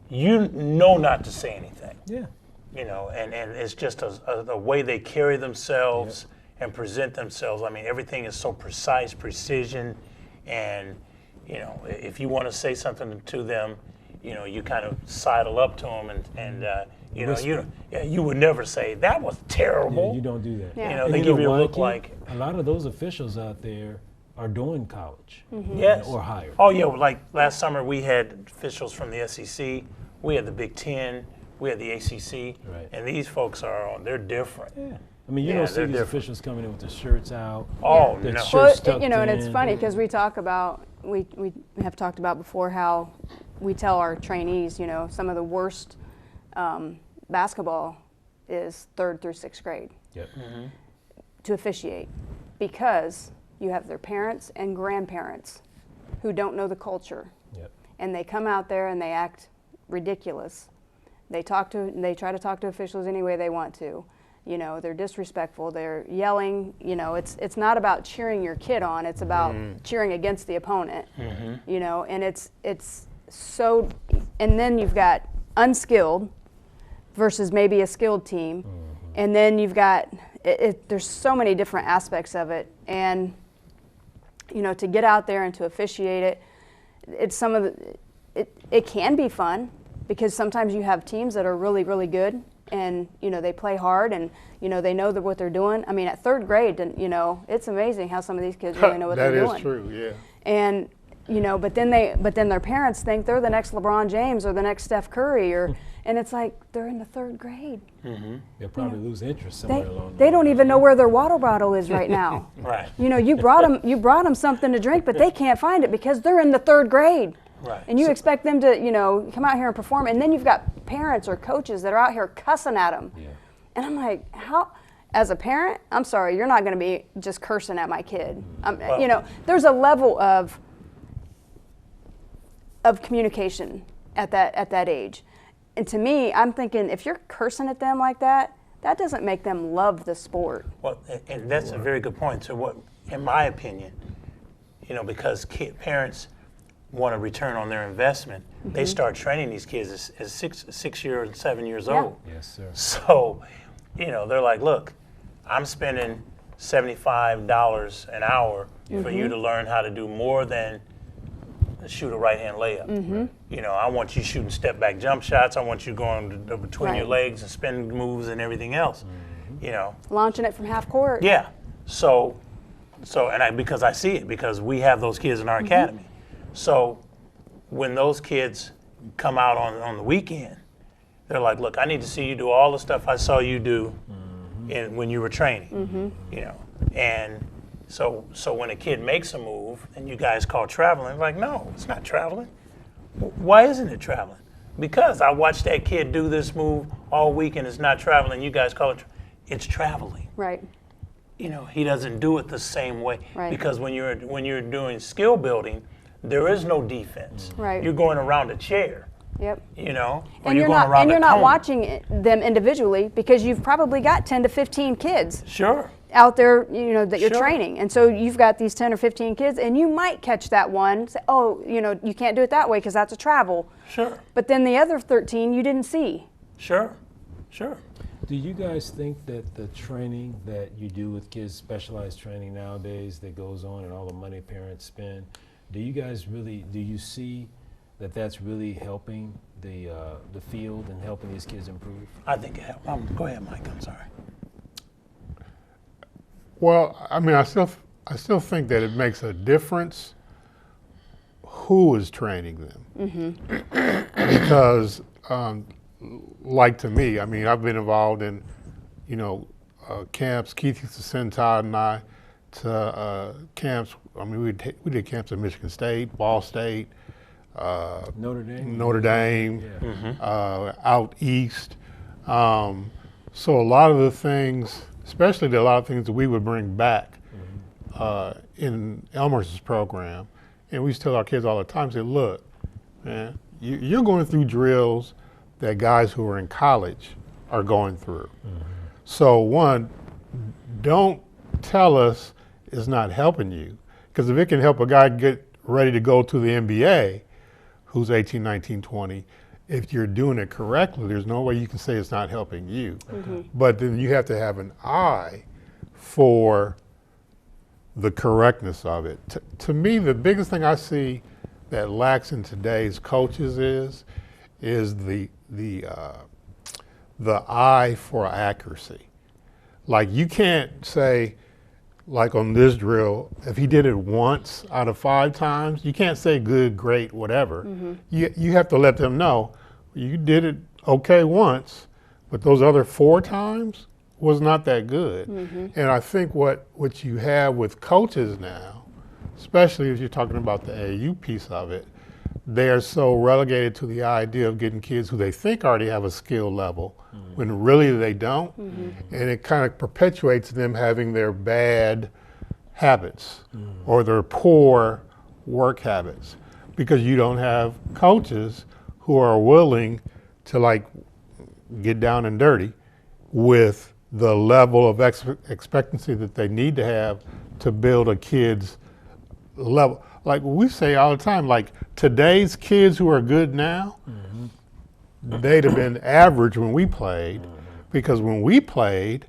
you know not to say anything. Yeah. You know, and it's just a way they carry themselves and present themselves. I mean, everything is so precise, precision, and you know, if you want to say something to them, you know, you kind of sidle up to them and You know, Whisper. you would never say that was terrible. Yeah, you don't do that. Yeah. You know, And they give you a what, look Keith? like, A lot of those officials out there are doing college yes. or higher. Oh yeah, like last summer we had officials from the SEC, we had the Big Ten, we had the ACC, Right. and these folks they're different. Yeah. I mean, you Yeah, don't see they're these different. officials coming in with their shirts out. Oh Their no. shirt- Well, tucked you know, and it's in. funny because we talk about, we have talked about before how we tell our trainees, you know, some of the worst basketball is 3rd through 6th grade Yep. to officiate, because you have their parents and grandparents who don't know the culture, Yep. and they come out there and they act ridiculous. They try to talk to officials any way they want to. You know, they're disrespectful, they're yelling. You know, it's not about cheering your kid on, it's about cheering against the opponent. You know, and it's so, and then you've got unskilled versus maybe a skilled team, and then you've got there's so many different aspects of it, and you know, to get out there and to officiate it, it's some of the, it can be fun, because sometimes you have teams that are really, really good, and you know, they play hard, and you know, they know what they're doing. I mean, at 3rd grade, and you know, it's amazing how some of these kids really know what they're doing. That is true, yeah. And you know, but then their parents think they're the next LeBron James or the next Steph Curry, or and it's like they're in the 3rd grade. They'll probably lose interest They, somewhere along the they way. don't even know where their water bottle is right now. Right. You know, you brought them something to drink, but they can't find it because they're in the 3rd grade. Right. And you expect them to, you know, come out here and perform, and then you've got parents or coaches that are out here cussing at them. Yeah. And I'm like, how? As a parent, I'm sorry, you're not going to be just cursing at my kid. You know, there's a level of communication at that age. And to me, I'm thinking, if you're cursing at them like that, that doesn't make them love the sport. Well, and that's a very good point. So what, in my opinion, you know, because parents want a return on their investment, they start training these kids as 6 years and 7 years Yeah. old. Yes, sir. So, you know, they're like, look, I'm spending $75 an hour for you to learn how to do more than shoot a right-hand layup. You know, I want you shooting step-back jump shots. I want you going between your Right. legs and spin moves and everything else. You know, Launching it from half court. yeah. So, because I see it, because we have those kids in our academy. So, when those kids come out on the weekend, they're like, look, I need to see you do all the stuff I saw you do when you were training. You know, and so when a kid makes a move and you guys call traveling, like, no, it's not traveling. Why isn't it traveling? Because I watched that kid do this move all week and it's not traveling. You guys call it, it's traveling. Right. You know, he doesn't do it the same way. Right. Because when you're doing skill building, there is no defense. Right. You're going around a chair. Yep. You know, or And you're going not around and a you're not cone. watching them individually, because you've probably got 10 to 15 kids Sure. out there, you know, that you're Sure. training. And so you've got these 10 or 15 kids, and you might catch that one, say, oh, you know, you can't do it that way because that's a travel. Sure. But then the other 13 you didn't see. Sure. Sure. Do you guys think that the training that you do with kids, specialized training nowadays that goes on and all the money parents spend, do you see that that's really helping the field and helping these kids improve? I think it helped. Go ahead, Mike. I'm sorry. Well, I mean, I still think that it makes a difference who is training them. Because, like to me, I mean, I've been involved in, you know, camps. Keith used to send Todd and I to camps. I mean, we did camps at Michigan State, Ball State, Notre Dame? Notre Dame, Yeah. out east. So a lot of the things, especially a lot of things that we would bring back in Elmer's program, and we used to tell our kids all the time, say, look, man, you're going through drills that guys who are in college are going through. So one, don't tell us it's not helping you, because if it can help a guy get ready to go to the NBA who's 18, 19, 20, if you're doing it correctly, there's no way you can say it's not helping you. But then you have to have an eye for the correctness of it. To me, the biggest thing I see that lacks in today's coaches is the the eye for accuracy. Like you can't say, like on this drill, if he did it once out of 5 times, you can't say good, great, whatever. You have to let them know you did it okay once, but those other 4 times was not that good. And I think what you have with coaches now, especially if you're talking about the AAU piece of it, they are so relegated to the idea of getting kids who they think already have a skill level when really they don't. And it kind of perpetuates them having their bad habits or their poor work habits because you don't have coaches who are willing to like get down and dirty with the level of expectancy that they need to have to build a kid's level. Like we say all the time, like today's kids who are good now, they'd have been average when we played, because when we played,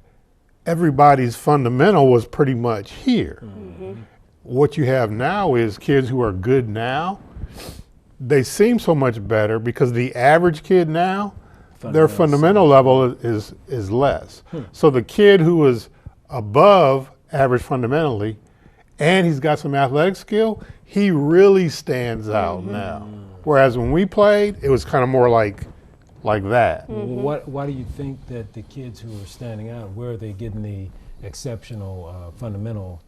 everybody's fundamental was pretty much here. What you have now is kids who are good now, they seem so much better because the average kid now, their fundamental level is less. So the kid who was above average fundamentally, and he's got some athletic skill, he really stands out now. Whereas when we played, it was kind of more like that. Why do you think that the kids who are standing out, where are they getting the exceptional fundamental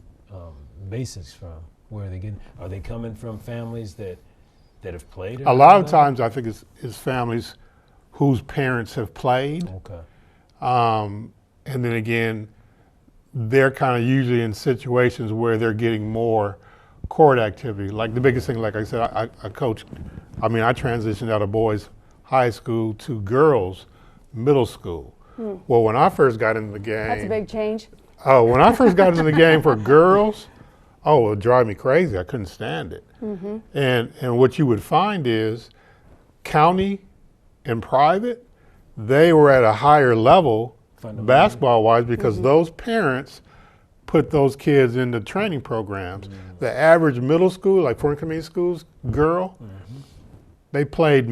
basics from? Where are they getting? Are they coming from families that have played? A lot of times, I think it's families whose parents have played. Okay. And then again, they're kind of usually in situations where they're getting more court activity. Like the biggest thing, like I said, I transitioned out of boys high school to girls middle school. Well, when I first got into the game. That's a big change. Oh, when I first got into the game for girls, it would drive me crazy. I couldn't stand it. And what you would find is county and private, they were at a higher level basketball-wise because those parents put those kids into training programs. The average middle school, like foreign community schools, girl, they played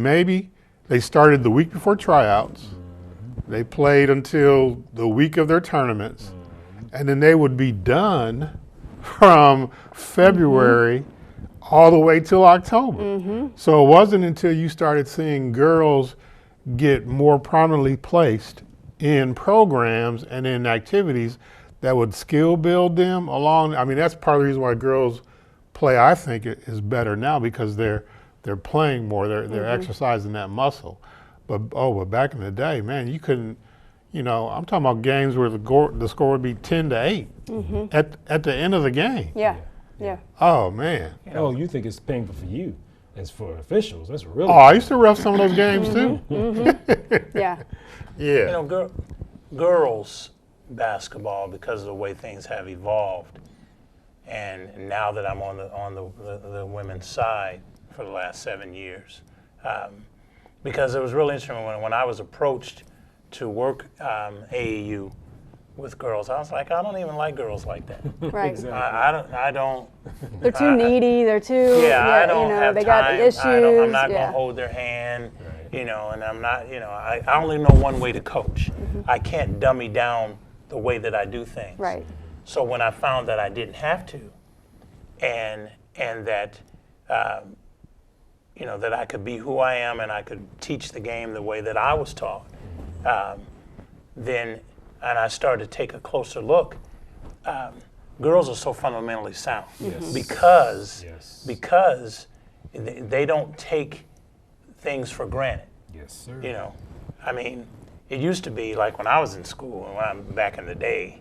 they started the week before tryouts. They played until the week of their tournaments. And then they would be done from February all the way till October. So it wasn't until you started seeing girls get more prominently placed in programs and in activities that would skill build them along. I mean, that's part of the reason why girls play, I think, is better now because they're playing more, they're exercising that muscle. But back in the day, man, you couldn't, I'm talking about games where the score would be 10-8 at the end of the game. Yeah. Oh, man. You think it's painful for you. As for officials, that's really. I used to ref some of those games too. Yeah. Girls basketball, because of the way things have evolved, and now that I'm on the women's side for the last 7 years, because it was really interesting when I was approached to work AAU with girls. I was like, I don't even like girls like that. Right. Exactly. I don't. They're too needy. They're too. I don't have they time. got issues. I'm not gonna hold their hand. And I'm not. I only know one way to coach. I can't dummy down the way that I do things. Right. So when I found that I didn't have to, and that that I could be who I am and I could teach the game the way that I was taught, then. And I started to take a closer look. Girls are so fundamentally sound because they don't take things for granted. Yes, sir. It used to be like when I was in school and when I'm back in the day.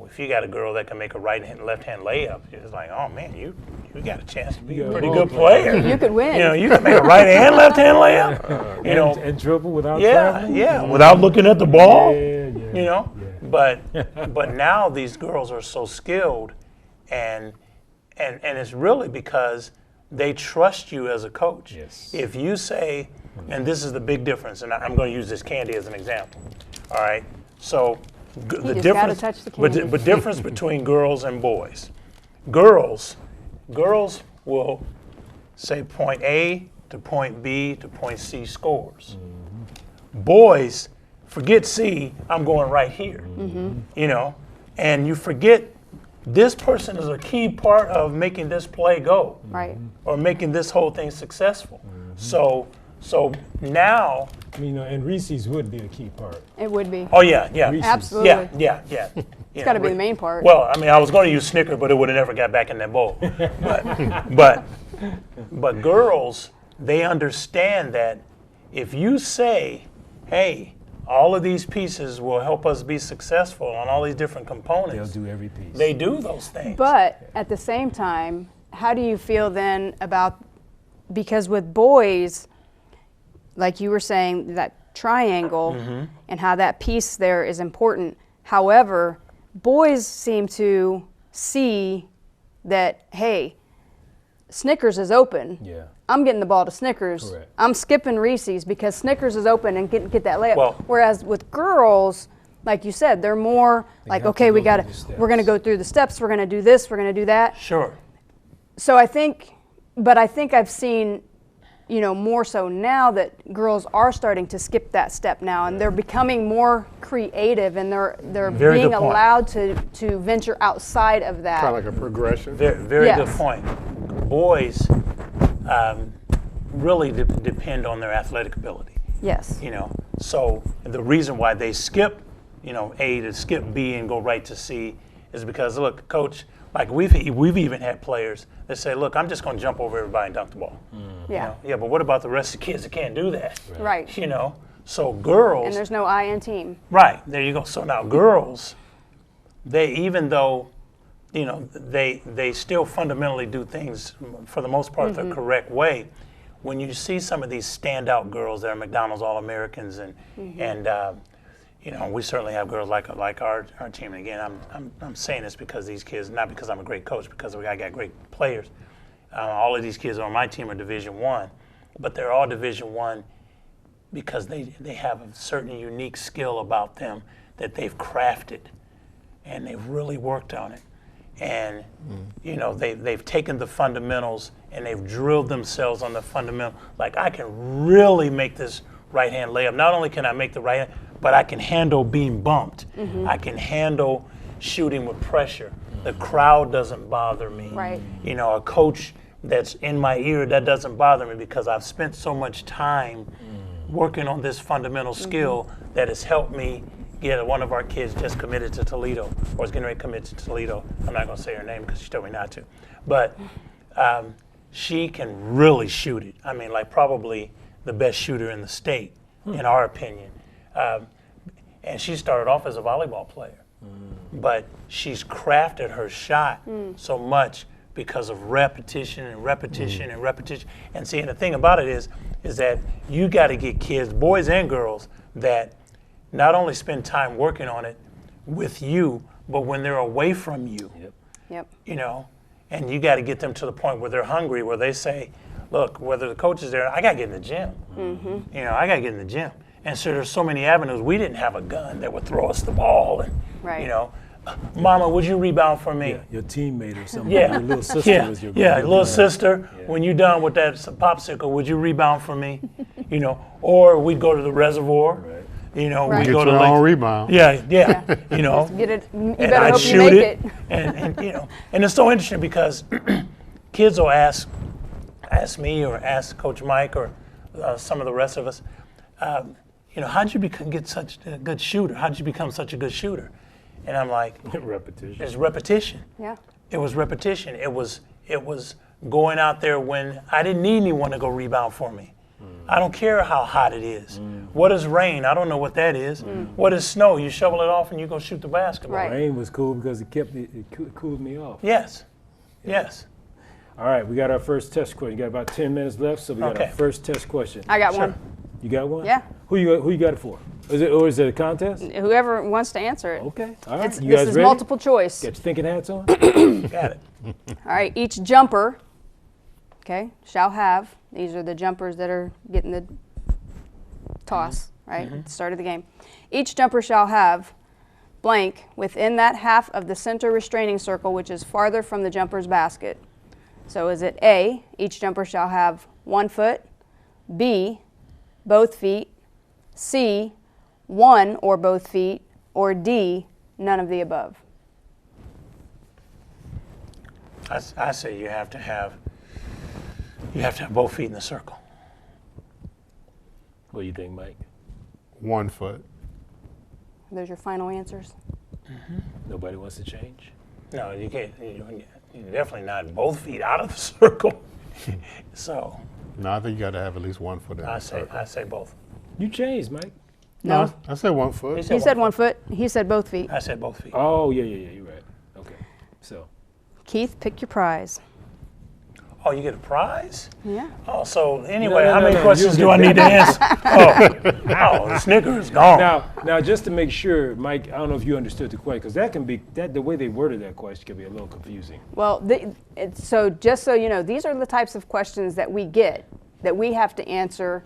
If you got a girl that can make a right hand, left hand layup, it's like, oh man, you got a chance to be a pretty good player. You could win. You can make a right and left hand layup. And dribble without traveling? without looking at the ball. Yeah. But now these girls are so skilled, and it's really because they trust you as a coach. Yes. If you say, and this is the big difference, and I'm going to use this candy as an example. All right, so the just difference, gotta touch the candy. but difference between girls and boys. Girls will say point A to point B to point C scores. Boys forget C, I'm going right here. You know, and you forget this person is a key part of making this play go, Right. or making this whole thing successful. So now, You know, and Reese's would be a key part. It would be. oh yeah, yeah, Reese's. Absolutely. yeah. It's got to be the main part. Well, I mean, I was going to use Snicker, but it would have never got back in that bowl. But girls, they understand that if you say, hey, all of these pieces will help us be successful on all these different components, They'll do every piece. they do those things. But at the same time, how do you feel then about, because with boys, like you were saying, that triangle and how that piece there is important. However, boys seem to see that, hey, Snickers is open. Yeah. I'm getting the ball to Snickers. Correct. I'm skipping Reese's because Snickers is open and get that layup. Well- Whereas with girls, like you said, they're more like, have to okay, go we through got the to, steps. we're going to go through the steps. We're going to do this. We're going to do that. Sure. So I think I've seen, you know, more so now that girls are starting to skip that step now, and they're becoming more creative, and they're Very being good point. allowed to venture outside of that. Kind of like a progression. Very Yes. good point. Boys really depend on their athletic ability. Yes. You know, so the reason why they skip, you know, A to skip B and go right to C is because, look, coach, like we've even had players that say, look, I'm just going to jump over everybody and dunk the ball. You Yeah. know? Yeah, but what about the rest of the kids that can't do that? Right. You know, so girls. And there's no I in team. Right, there you go. So now girls, they, even though, you know, they still fundamentally do things for the most part the correct way. When you see some of these standout girls that are McDonald's All-Americans and you know, we certainly have girls like our team. And again, I'm saying this because these kids, not because I'm a great coach, because I got great players. All of these kids on my team are Division I, but they're all Division I because they have a certain unique skill about them that they've crafted, and they've really worked on it. And you know, they've taken the fundamentals and they've drilled themselves on the fundamental. Like, I can really make this right hand layup. Not only can I make the right hand, but I can handle being bumped. I can handle shooting with pressure. The crowd doesn't bother me. Right. You know, a coach that's in my ear, that doesn't bother me because I've spent so much time working on this fundamental skill that has helped me get one of our kids just committed to Toledo, or is getting ready to commit to Toledo. I'm not going to say her name because she told me not to. But she can really shoot it. I mean, like, probably the best shooter in the state, in our opinion. And she started off as a volleyball player. But she's crafted her shot so much because of repetition and repetition and repetition. And see, and the thing about it is that you got to get kids, boys and girls, that not only spend time working on it with you, but when they're away from you, Yep. you know, and you got to get them to the point where they're hungry, where they say, look, whether the coach is there, I got to get in the gym. You know, I got to get in the gym. And so there's so many avenues. We didn't have a gun that would throw us the ball and, Right. you know, Mama, would you rebound for me? Yeah, your teammate or something. Yeah, Your little sister yeah, was your yeah. your Little guy. sister, when you're done with that popsicle, would you rebound for me? You know, or we'd go to the reservoir. Right. You know, Right. we Get go to your own Lake. rebound. Yeah, you know. Get it. You And better I'd hope you shoot make it, it. and you know, and it's so interesting because kids will ask me or ask Coach Mike or some of the rest of us, you know, how'd you get such a good shooter? How'd you become such a good shooter? And I'm like, Repetition. it's repetition. Yeah. It was repetition. It was going out there when I didn't need anyone to go rebound for me. I don't care how hot it is. What is rain? I don't know what that is. What is snow? You shovel it off and you go shoot the basketball. Right. Rain was cool because it cooled me off. Yes. Yes. All right, we got our first test question. You got about 10 minutes left, so we got Okay. our first test question. I got Sure. one. You got one? Yeah. Who you got it for? Is it a contest? Whoever wants to answer it. Okay. All right. It's, You this guys is ready? multiple choice. Got your thinking hats on? Got it. All right, each jumper, okay, shall have, these are the jumpers that are getting the toss, right, at the start of the game. Each jumper shall have blank within that half of the center restraining circle, which is farther from the jumper's basket. So is it A, each jumper shall have 1 foot, B, both feet, C, one or both feet, or D, none of the above? I say you have to have both feet in the circle. What do you think, Mike? 1 foot. Those your final answers? Nobody wants to change? No, you can't. You're definitely not both feet out of the circle. So No, I think you got to have at least 1 foot in I the say circle. both. You changed, Mike. No. I said 1 foot. He He said 1 foot. He said both feet. I said both feet. Oh, yeah, you're right. Okay. So, Keith, pick your prize. Oh, you get a prize? Yeah. Oh, so anyway, no, how many no, questions you do I get need to answer? Oh, wow, the Snicker is gone. now, just to make sure, Mike, I don't know if you understood the question, because that can be, the way they worded that question can be a little confusing. Well, so just so you know, these are the types of questions that we get, that we have to answer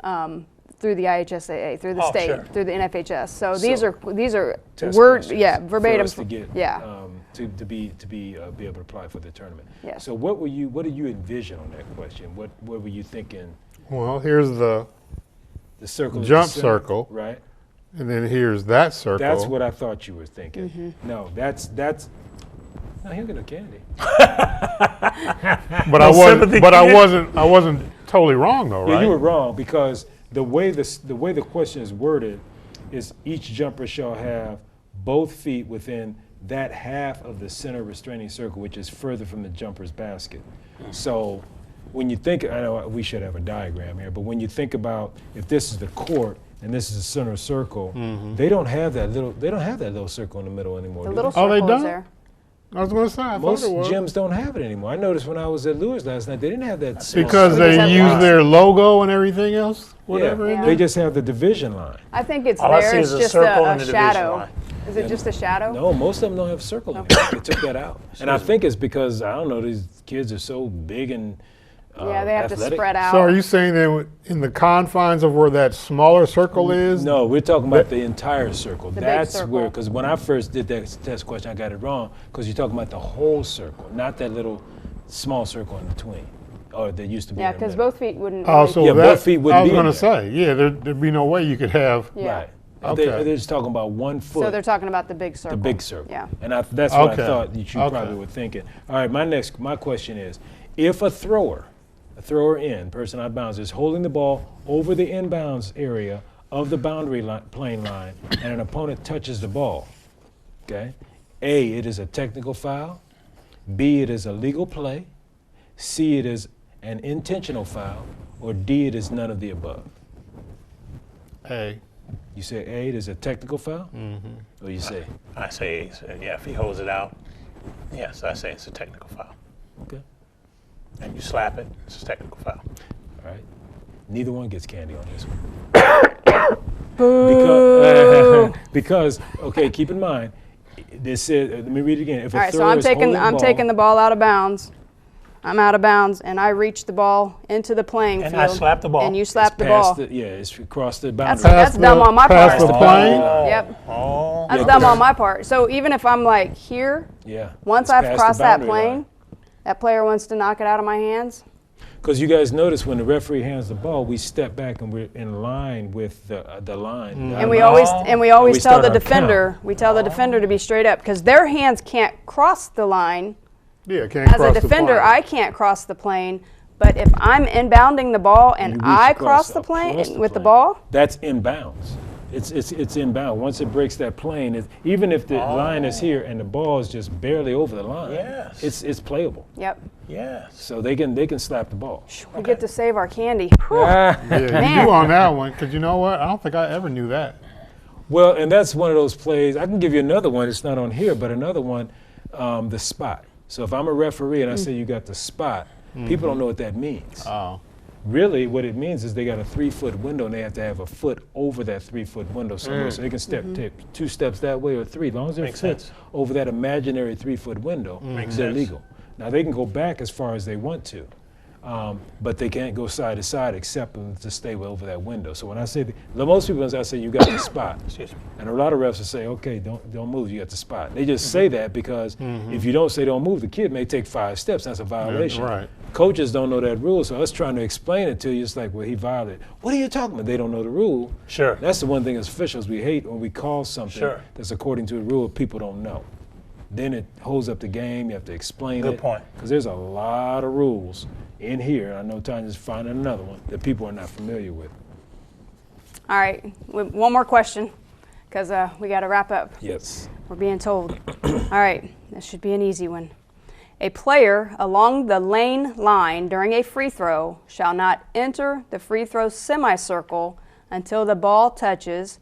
through the IHSAA, through the state, sure. through the NFHS. So So, these are Test word, questions yeah, verbatim. for us to get, yeah. to be able to apply for the tournament. Yes. So what did you envision on that question? What were you thinking? Well, here's the The circle, is jump the center, circle, right? and then here's that circle. That's what I thought you were thinking. Mm-hmm. No, that's. No, he'll get no candy. But I wasn't totally wrong though, Yeah, right? you were wrong, because the way the question is worded is each jumper shall have both feet within that half of the center restraining circle, which is further from the jumper's basket. So when you think, I know we should have a diagram here, but when you think about if this is the court and this is the center circle, they don't have that little circle in the middle anymore. The do little they? Oh, they circle is don't? there. I was going to say, I Most thought it was. gyms don't have it anymore. I noticed when I was at Lewis last night, they didn't have that. small Because circle. they have use lines. their logo and everything else, whatever. Yeah, in they there? just have the division line. I think it's All I there. see It's is a just circle a and a division shadow. line. Is it just a shadow? No, most of them don't have circle anymore. They took that out. And I think it's because, I don't know, these kids are so big and Yeah, they have athletic. to spread out. So are you saying that in the confines of where that smaller circle is? No, we're talking about the entire circle. big That's circle. where, because when I first did that test question, I got it wrong, because you're talking about the whole circle, not that little small circle in between, or that used to be Yeah, in the because middle. both feet wouldn't. Oh, really- so Yeah, that, both feet wouldn't I was be in going to there. say, yeah, there'd be no way you could have. Yeah. Right. Okay. They're just talking about 1 foot. So they're talking about the big circle. The big circle. Yeah. And that's what I Okay. thought that you Okay. probably were thinking. All right, my question is, if a thrower in, person out of bounds, is holding the ball over the inbounds area of the boundary plane line and an opponent touches the ball, okay? A, it is a technical foul. B, it is a legal play. C, it is an intentional foul. Or D, it is none of the above. A. You say A, it is a technical foul? Or you say, I say, yeah, if he holds it out, yes, I say it's a technical foul. okay, And you slap it, it's a technical foul. all right. Neither one gets candy on this one. Because, okay, keep in mind, this is, let me read it again. If a All right, so thrower I'm is holding taking the ball out of bounds. I'm out of bounds, and I reach the ball into the playing And field. I slap the ball. And you slap the past ball. it's across the That's boundary. dumb on my part. Past the plane? Yep. Oh, That's dumb on my part. So even if I'm like here, Yeah. once it's I've past the crossed that boundary plane, line. that player wants to knock it out of my hands. Because you guys notice when the referee hands the ball, we step back and we're in line with the line. And we always we tell start the our defender, we tell the defender to be straight up because their hands can't cross the line. Yeah, can't As a cross the defender, plane. I can't cross the plane. But if I'm inbounding the ball and You reach I across cross the plane across with the plane. ball, That's inbounds. It's inbound. Once it breaks that plane, even if the line is here and the ball is just barely over the line, Yes. it's playable. yep, yes. So they can slap the ball. we get to save our candy. Whew. Yeah, Man. you do on that one, because you know what? I don't think I ever knew that. Well, and that's one of those plays. I can give you another one. It's not on here, but another one, the spot. So if I'm a referee and I say you got the spot, people don't know what that means. Oh. Really, what it means is they got a 3-foot window and they have to have a foot over that 3-foot window somewhere. So they can take 2 steps that way or 3. As long as they're Makes fit sense. over that imaginary 3-foot window, Makes they're sense. legal. Now they can go back as far as they want to, but they can't go side to side except to stay over that window. So when I say, most people, as I say, you got the spot. Excuse me. And a lot of refs will say, okay, don't move, you got the spot. They just say that because if you don't say don't move, the kid may take 5 steps, that's a violation. Right. coaches don't know that rule, so us trying to explain it to you, it's like, well, he violated. What are you talking about? They don't know the rule. Sure. That's the one thing as officials we hate when we call something Sure. that's according to the rule people don't know. Then it holds up the game. You have to explain it. Good point. Because there's a lot of rules in here. I know Tanya's finding another one that people are not familiar with. All right, one more question, because we got to wrap up. Yes. We're being told. All right, this should be an easy one. A player along the lane line during a free throw shall not enter the free throw semicircle until the ball touches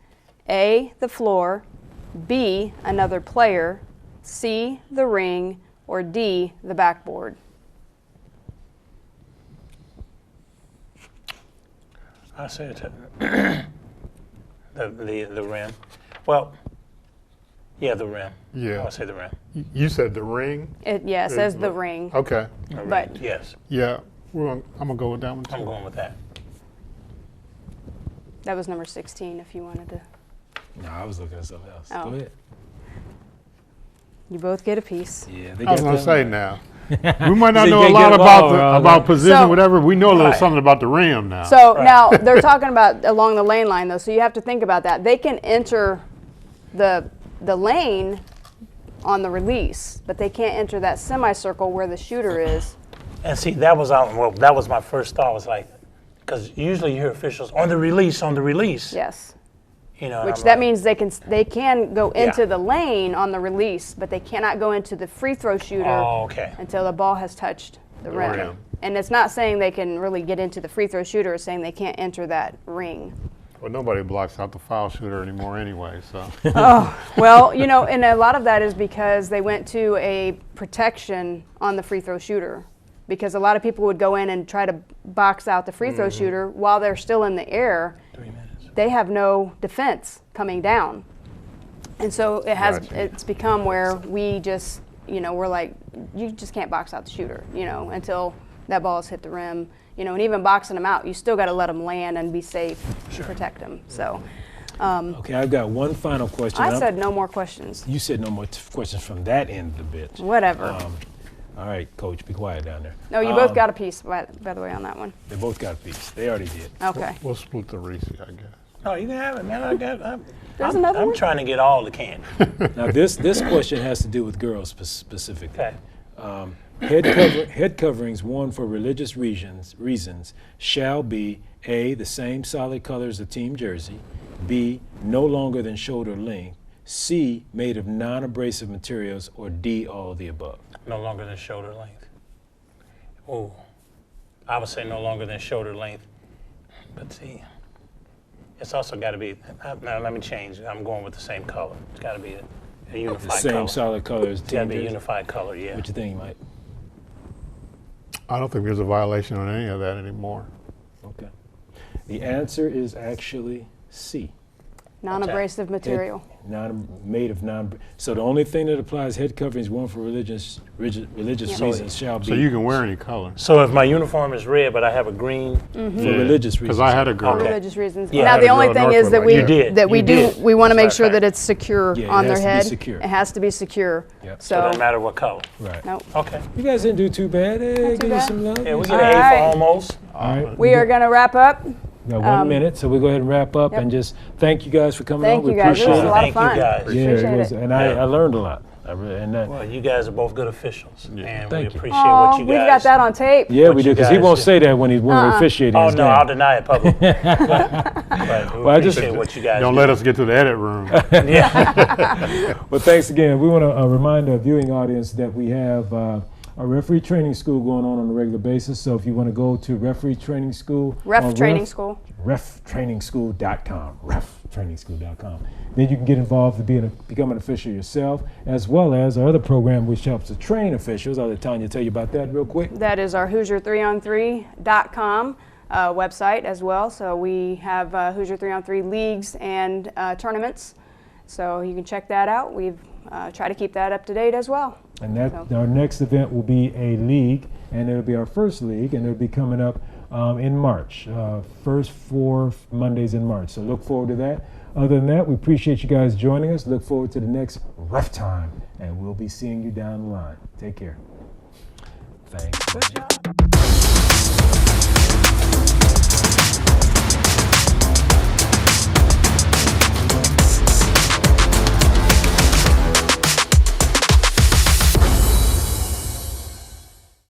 A, the floor, B, another player, C, the ring, or D, the backboard. I say it. The rim. Well, yeah, the rim. Yeah. I'll say the rim. You said the ring? It says the ring. Okay. The rim, But- yes, Yeah, I'm gonna go with that one too. I'm going with that. That was number 16 if you wanted to. No, I was looking at something else. Oh. Go ahead. You both get a piece. Yeah, they I was got gonna that say one. now. We might not They know a can't lot get a about ball, about right? position, So- whatever. We know a little Right. something about the rim now. So Right. now they're talking about along the lane line though, so you have to think about that. They can enter the lane on the release, but they can't enter that semicircle where the shooter is. And see, that was that was my first thought. Was like, because usually you hear officials on the release. Yes. You know, and Which I'm that like, means they can go into Yeah. the lane on the release, but they cannot go into the free throw shooter Oh, okay. until the ball has touched the rim. rim. And it's not saying they can really get into the free throw shooter, it's saying they can't enter that ring. Well, nobody blocks out the foul shooter anymore anyway. So Well, you know, and a lot of that is because they went to a protection on the free throw shooter. Because a lot of people would go in and try to box out the free throw shooter while they're still in the air. 3 minutes. They have no defense coming down. And so Gotcha. it's become where we just, you know, we're like, you just can't box out the shooter, you know, until that ball's hit the rim. You know, and even boxing them out, you still got to let them land and be safe to protect them. So Okay, I've got one final question. I said no more questions. You said no more questions from that end of the bitch. Whatever. All right, Coach, be quiet down there. No, you both got a piece, by the way, on that one. They both got a piece. They already did. Okay. we'll split the Reese, I guess. Oh, you can have it, man. There's another I'm one? trying to get all the candy. Now, this question has to do with girls specifically. Okay. Head coverings worn for religious reasons shall be A, the same solid color as the team jersey, B, no longer than shoulder length, C, made of non-abrasive materials, or D, all of the above. No longer than shoulder length. Oh, I would say no longer than shoulder length. But see, it's also got to be. Now let me change. I'm going with the same color. It's got to be a The unified same color. solid color as the It's got to team be a jersey. unified color. Yeah. What you think, Mike? I don't think there's a violation on any of that anymore. Okay. The answer is actually C. Non-abrasive material. Made of non. So the only thing that applies head coverings worn for religious reasons shall be So you can wear any color. So if my uniform is red, but I have a green, for religious reasons. Because I had a girl. Okay. Religious reasons. Yeah. Now I had the a only girl thing in is that Northwood we like that. You did. that we You do did. we want to That's make sure right. that it's secure Yeah, it on has their to be head. secure. It has to be secure. Yep. so it doesn't matter what color. Right. Nope. Okay. You guys didn't do too bad. Hey, too give you bad. some love. Yeah, we get All an A right. for almost. All right. We are going to wrap up. We got 1 minute, so we'll go ahead and wrap up Yep. and just thank you guys for coming Thank on. We you guys. It was appreciate a it. lot of Thank you fun. guys. Yeah, Appreciate it was, it. and Yeah. I learned a lot. Well, you guys are both good officials, and Thank we you. appreciate Oh, what you guys. we've got that on tape. yeah, what we you do, because he guys won't do. say that when we're officiating Oh his no, game. I'll deny it publicly. but we Well, I just- appreciate what you guys Don't do. let us get to the edit room. Well, thanks again. We want to remind our viewing audience that we have a referee training school going on a regular basis. So if you want to go to referee training school, on Training School. reftrainingschool.com, reftrainingschool.com. Then you can get involved to become an official yourself, as well as our other program which helps to train officials. I'll let Tanya tell you about that real quick. That is our Hoosier3on3.com website as well. So we have Hoosier 3-on-3 leagues and tournaments. So you can check that out. We've tried to keep that up to date as well. And our next event will be a league, and it'll be our first league, and it'll be coming up in March, first 4 Mondays in March. So look forward to that. Other than that, we appreciate you guys joining us. Look forward to the next RefTime, and we'll be seeing you down the line. Take care. thing. Good job.